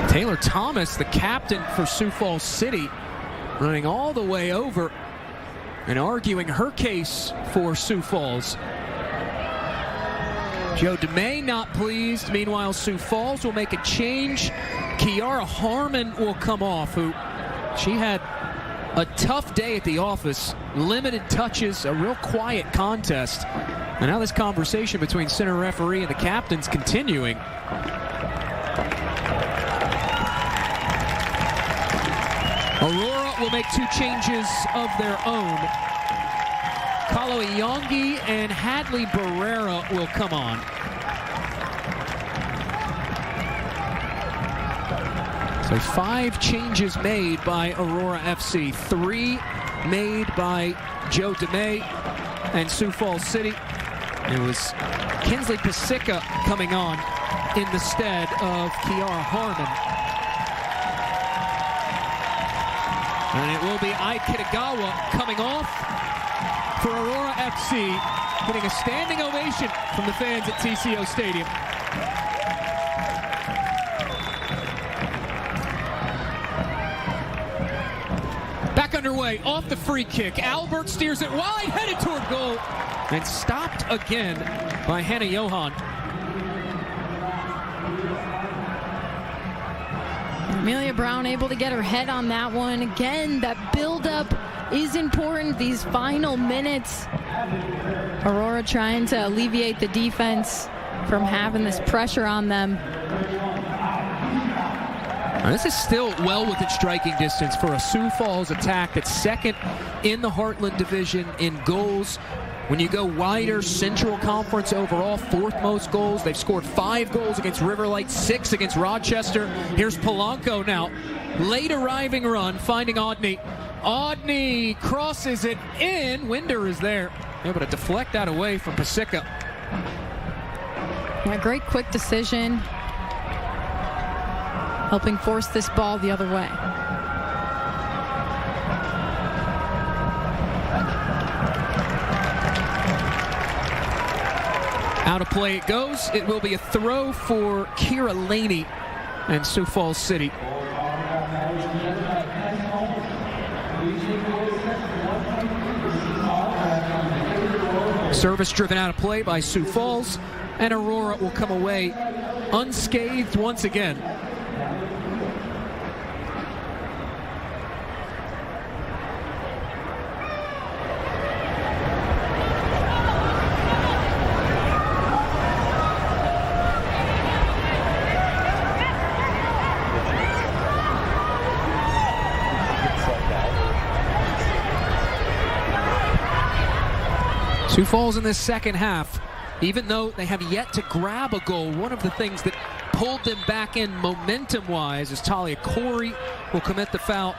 Taylor Thomas, the captain for Sioux Falls City, running all the way over and arguing her case for Sioux Falls. Joe DeMay not pleased. Meanwhile, Sioux Falls will make a change. Kiara Harmon will come off, who she had a tough day at the office. Limited touches, a real quiet contest. And now this conversation between center referee and the captain's continuing. Aurora will make two changes of their own. Kalo Iongi and Hadley Barrera will come on. So 5 changes made by Aurora FC. 3 made by Joe DeMay and Sioux Falls City. It was Kinsley Pasica coming on in the stead of Kiara Harmon. And it will be Ai Kitagawa coming off for Aurora FC, getting a standing ovation from the fans at TCO Stadium. Back underway, off the free kick. Albert steers it wide, headed toward goal, and stopped again by Hannah Johan. Amelia Brown able to get her head on that one. Again, that build-up is important these final minutes. Aurora trying to alleviate the defense from having this pressure on them. Now, this is still well within striking distance for a Sioux Falls attack that's second in the Heartland Division in goals. When you go wider, Central Conference overall, 4th most goals. They've scored 5 goals against River Light, 6 against Rochester. Here's Polanco now. Late arriving run, finding Odney. Odney crosses it in. Winder is there. Able to deflect that away from Pasica. Yeah, great quick decision. Helping force this ball the other way. Out of play it goes. It will be a throw for Kira Laney and Sioux Falls City. Service driven out of play by Sioux Falls, and Aurora will come away unscathed once again. Sioux Falls in this second half, even though they have yet to grab a goal, one of the things that pulled them back in momentum-wise is Talia Corey will commit the foul.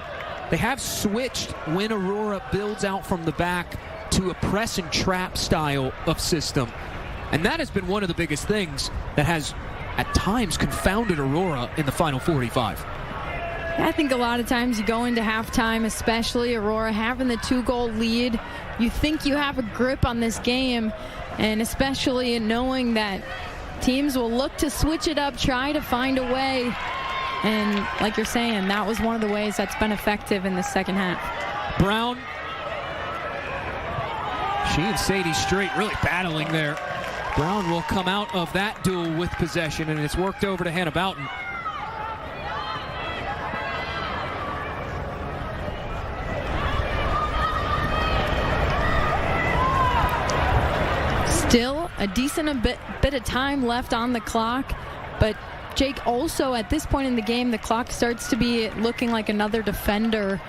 They have switched when Aurora builds out from the back to a press and trap style of system. And that has been one of the biggest things that has at times confounded Aurora in the final 45. I think a lot of times you go into halftime, especially Aurora having the 2-goal lead, you think you have a grip on this game, and especially in knowing that teams will look to switch it up, try to find a way. And like you're saying, that was one of the ways that's been effective in the second half. Brown, she and Sadie Strait really battling there. Brown will come out of that duel with possession, and it's worked over to Hannah Boughton. Still a decent bit of time left on the clock, but Jake, also at this point in the game, the clock starts to be looking like another defender,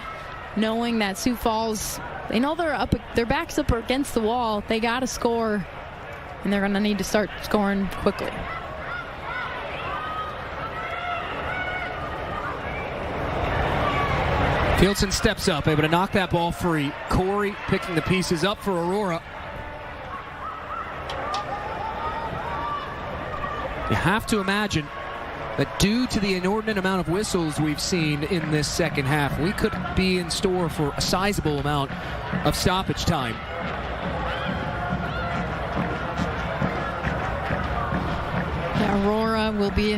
knowing that Sioux Falls, they know their back's up against the wall. They got to score, and they're going to need to start scoring quickly. Fieldson steps up, able to knock that ball free. Corey picking the pieces up for Aurora. You have to imagine But due to the inordinate amount of whistles we've seen in this second half, we could be in store for a sizable amount of stoppage time. Aurora will be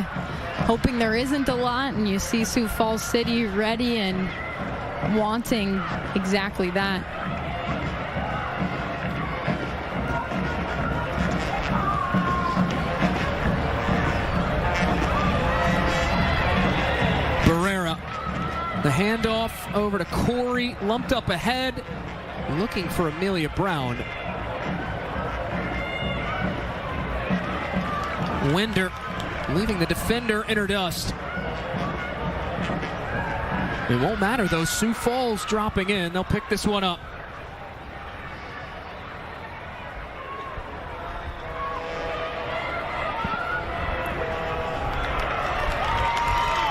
hoping there isn't a lot, and you see Sioux Falls City ready and wanting exactly that. The handoff over to Corey, lumped up ahead, looking for Amelia Brown. Winder leaving the defender in her dust. It won't matter though, Sioux Falls dropping in. They'll pick this one up.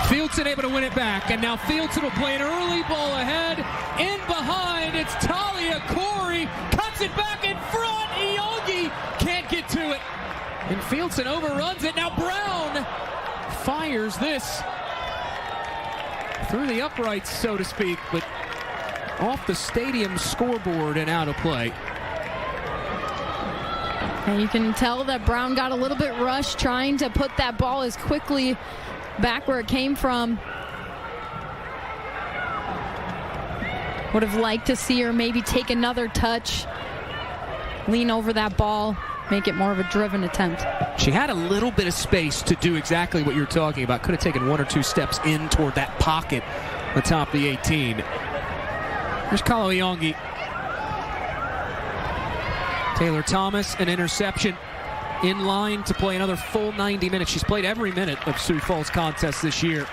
Fieldson able to win it back, and now Fieldson will play an early ball ahead. In behind, it's Talia Corey, cuts it back in front. Iogi can't get to it, and Fieldson overruns it. Now Brown fires this through the uprights, so to speak, but off the stadium scoreboard and out of play. And you can tell that Brown got a little bit rushed trying to put that ball as quickly back where it came from. Would have liked to see her maybe take another touch, lean over that ball, make it more of a driven attempt. She had a little bit of space to do exactly what you're talking about. Could have taken one or two steps in toward that pocket atop the 18. Here's Kalo Iongi. Taylor Thomas, an interception. In line to play another full 90 minutes. She's played every minute of Sioux Falls contest this year.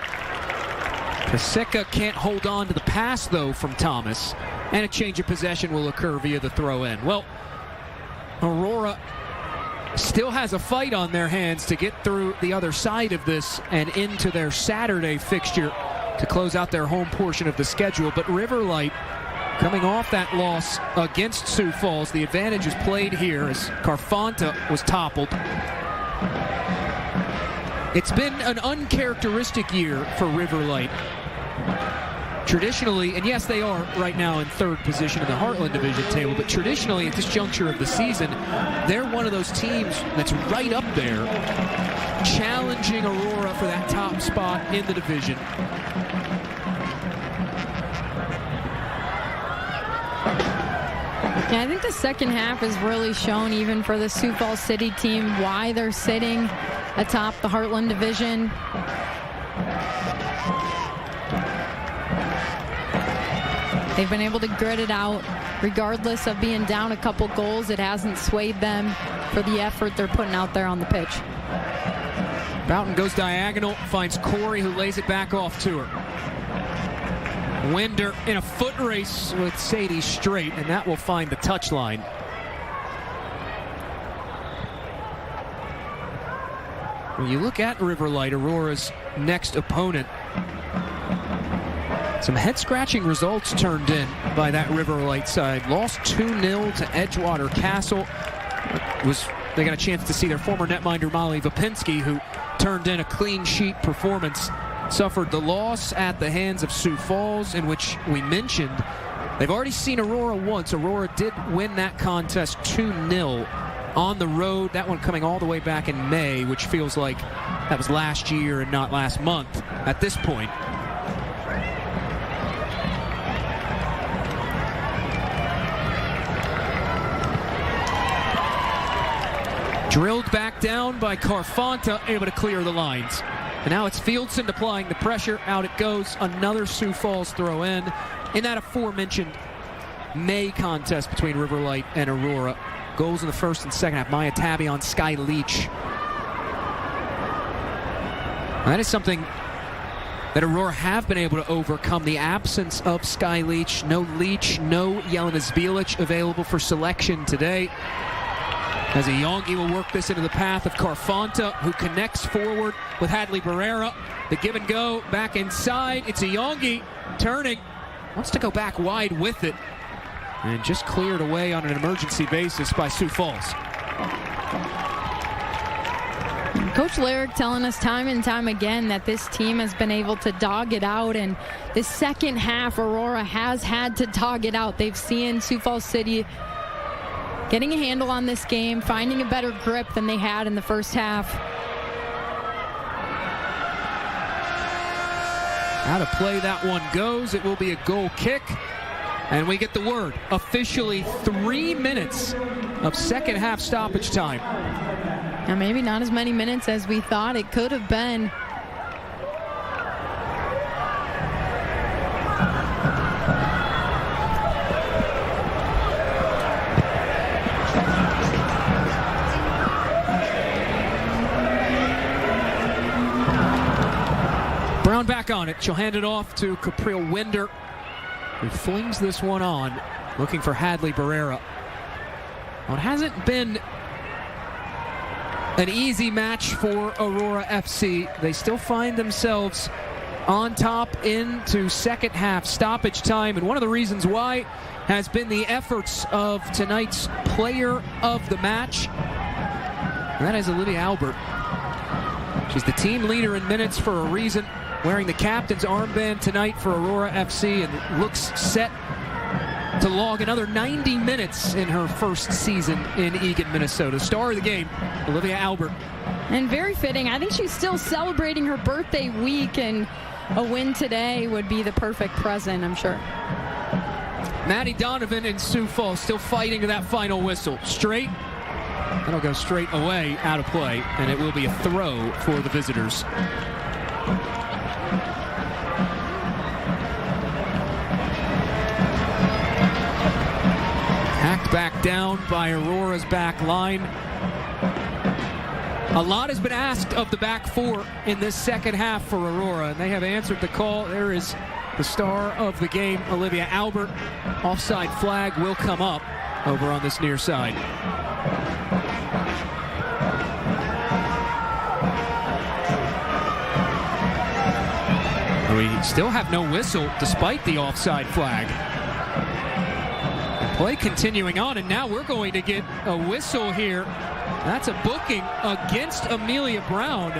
Paseka can't hold on to the pass, though, from Thomas. And a change of possession will occur via the throw-in. Well, Aurora still has a fight on their hands to get through the other side of this and into their Saturday fixture to close out their home portion of the schedule. But Riverlight, coming off that loss against Sioux Falls, the advantage is played here as Carfanta was toppled. It's been an uncharacteristic year for Riverlight. Traditionally, and yes, they are right now in third position in the Heartland Division table, but traditionally at this juncture of the season, they're one of those teams that's right up there, challenging Aurora for that top spot in the division. Yeah, I think the second half has really shown, even for the Sioux Falls City team, why they're sitting atop the Heartland Division. They've been able to grit it out. Regardless of being down a couple goals, it hasn't swayed them for the effort they're putting out there on the pitch. Boughton goes diagonal, finds Corey, who lays it back off to her. Winder in a foot race with Sadie Straight, and that will find the touchline. When you look at Riverlight, Aurora's next opponent, some head-scratching results turned in by that Riverlight side. Lost 2-0 to Edgewater Castle. They got a chance to see their former netminder Molly Vapinski, who turned in a clean sheet performance. Suffered the loss at the hands of Sioux Falls, in which we mentioned they've already seen Aurora once. Aurora did win that contest 2-0 on the road. That one coming all the way back in May, which feels like that was last year and not last month at this point. Drilled back down by Carfanta, able to clear the lines. And now it's Fieldson applying the pressure. Out it goes. Another Sioux Falls throw in that aforementioned May contest between Riverlight and Aurora. Goals in the first and second half. Maya Tabby on Sky Leach. And that is something that Aurora have been able to overcome, the absence of Sky Leach. No Leach, no Jelena Zbilic available for selection today. As Iongi will work this into the path of Carfanta, who connects forward with Hadley Barrera. The give and go back inside. It's Iongi turning. Wants to go back wide with it. And just cleared away on an emergency basis by Sioux Falls. Coach Lyric telling us time and time again that this team has been able to dog it out, and this second half, Aurora has had to dog it out. They've seen Sioux Falls City getting a handle on this game, finding a better grip than they had in the first half. Out of play that one goes. It will be a goal kick. And we get the word. Officially 3 minutes of second half stoppage time. Now maybe not as many minutes as we thought it could have been. Brown back on it. She'll hand it off to Capriel Winder, who flings this one on, looking for Hadley Barrera. Well, it hasn't been an easy match for Aurora FC. They still find themselves on top into second half stoppage time, and one of the reasons why has been the efforts of tonight's player of the match, and that is Olivia Albert. She's the team leader in minutes for a reason, wearing the captain's armband tonight for Aurora FC, and looks set to log another 90 minutes in her first season in Eagan, Minnesota. Star of the game, Olivia Albert. And very fitting. I think she's still celebrating her birthday week, and a win today would be the perfect present, I'm sure. Maddie Donovan and Sioux Falls still fighting to that final whistle. Straight. That'll go straight away, out of play, and it will be a throw for the visitors. Hacked back down by Aurora's back line. A lot has been asked of the back four in this second half for Aurora, and they have answered the call. There is the star of the game, Olivia Albert. Offside flag will come up over on this near side. We still have no whistle despite the offside flag. Play continuing on, and now we're going to get a whistle here. That's a booking against Amelia Brown.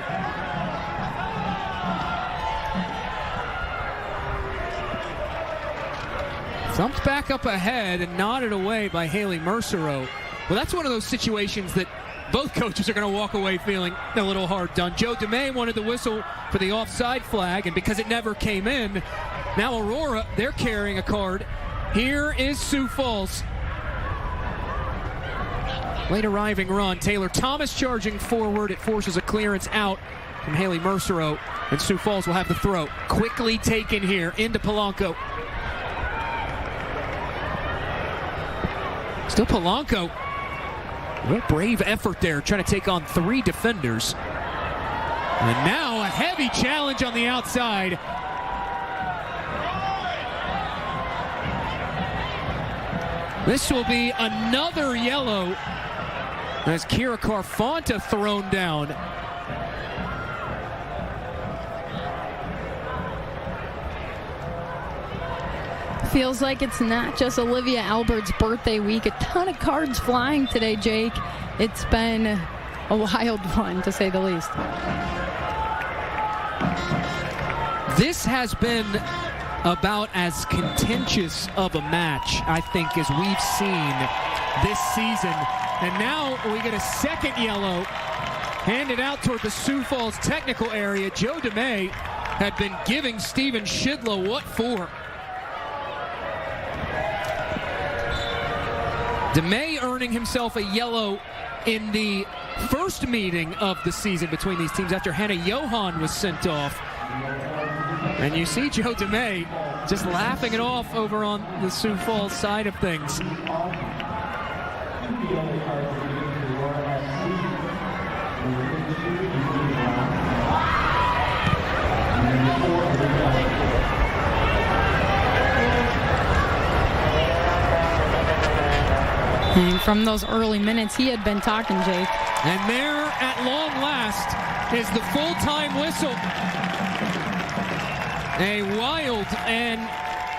Thumped back up ahead and nodded away by Haley Mercereau. Well, that's one of those situations that both coaches are going to walk away feeling a little hard done. Joe DeMay wanted the whistle for the offside flag, and because it never came in, now Aurora, they're carrying a card. Here is Sioux Falls. Late arriving run. Taylor Thomas charging forward. It forces a clearance out from Haley Mercereau, and Sioux Falls will have the throw. Quickly taken here into Polanco. Still Polanco. Real brave effort there, trying to take on three defenders. And now a heavy challenge on the outside. This will be another yellow as Kira Carfanta thrown down. Feels like it's not just Olivia Albert's birthday week. A ton of cards flying today, Jake. It's been a wild one, to say the least. This has been about as contentious of a match, I think, as we've seen this season. And now we get a second yellow handed out toward the Sioux Falls technical area. Joe DeMay had been giving Steven Shidlow what for. DeMay earning himself a yellow in the first meeting of the season between these teams after Hannah Johan was sent off. And you see Joe DeMay just laughing it off over on the Sioux Falls side of things. And from those early minutes, he had been talking, Jake. And there, at long last, is the full-time whistle. A wild and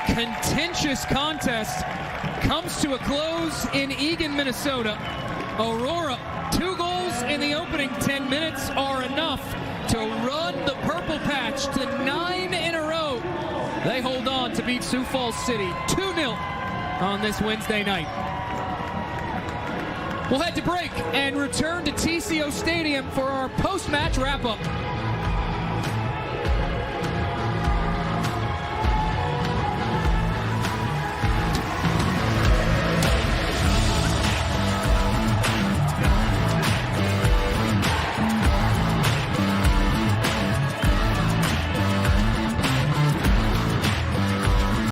contentious contest comes to a close in Eagan, Minnesota. Aurora, 2 goals in the opening 10 minutes are enough to run the Purple Patch to 9 in a row. They hold on to beat Sioux Falls City 2-0 on this Wednesday night. We'll head to break and return to TCO Stadium for our post-match wrap-up.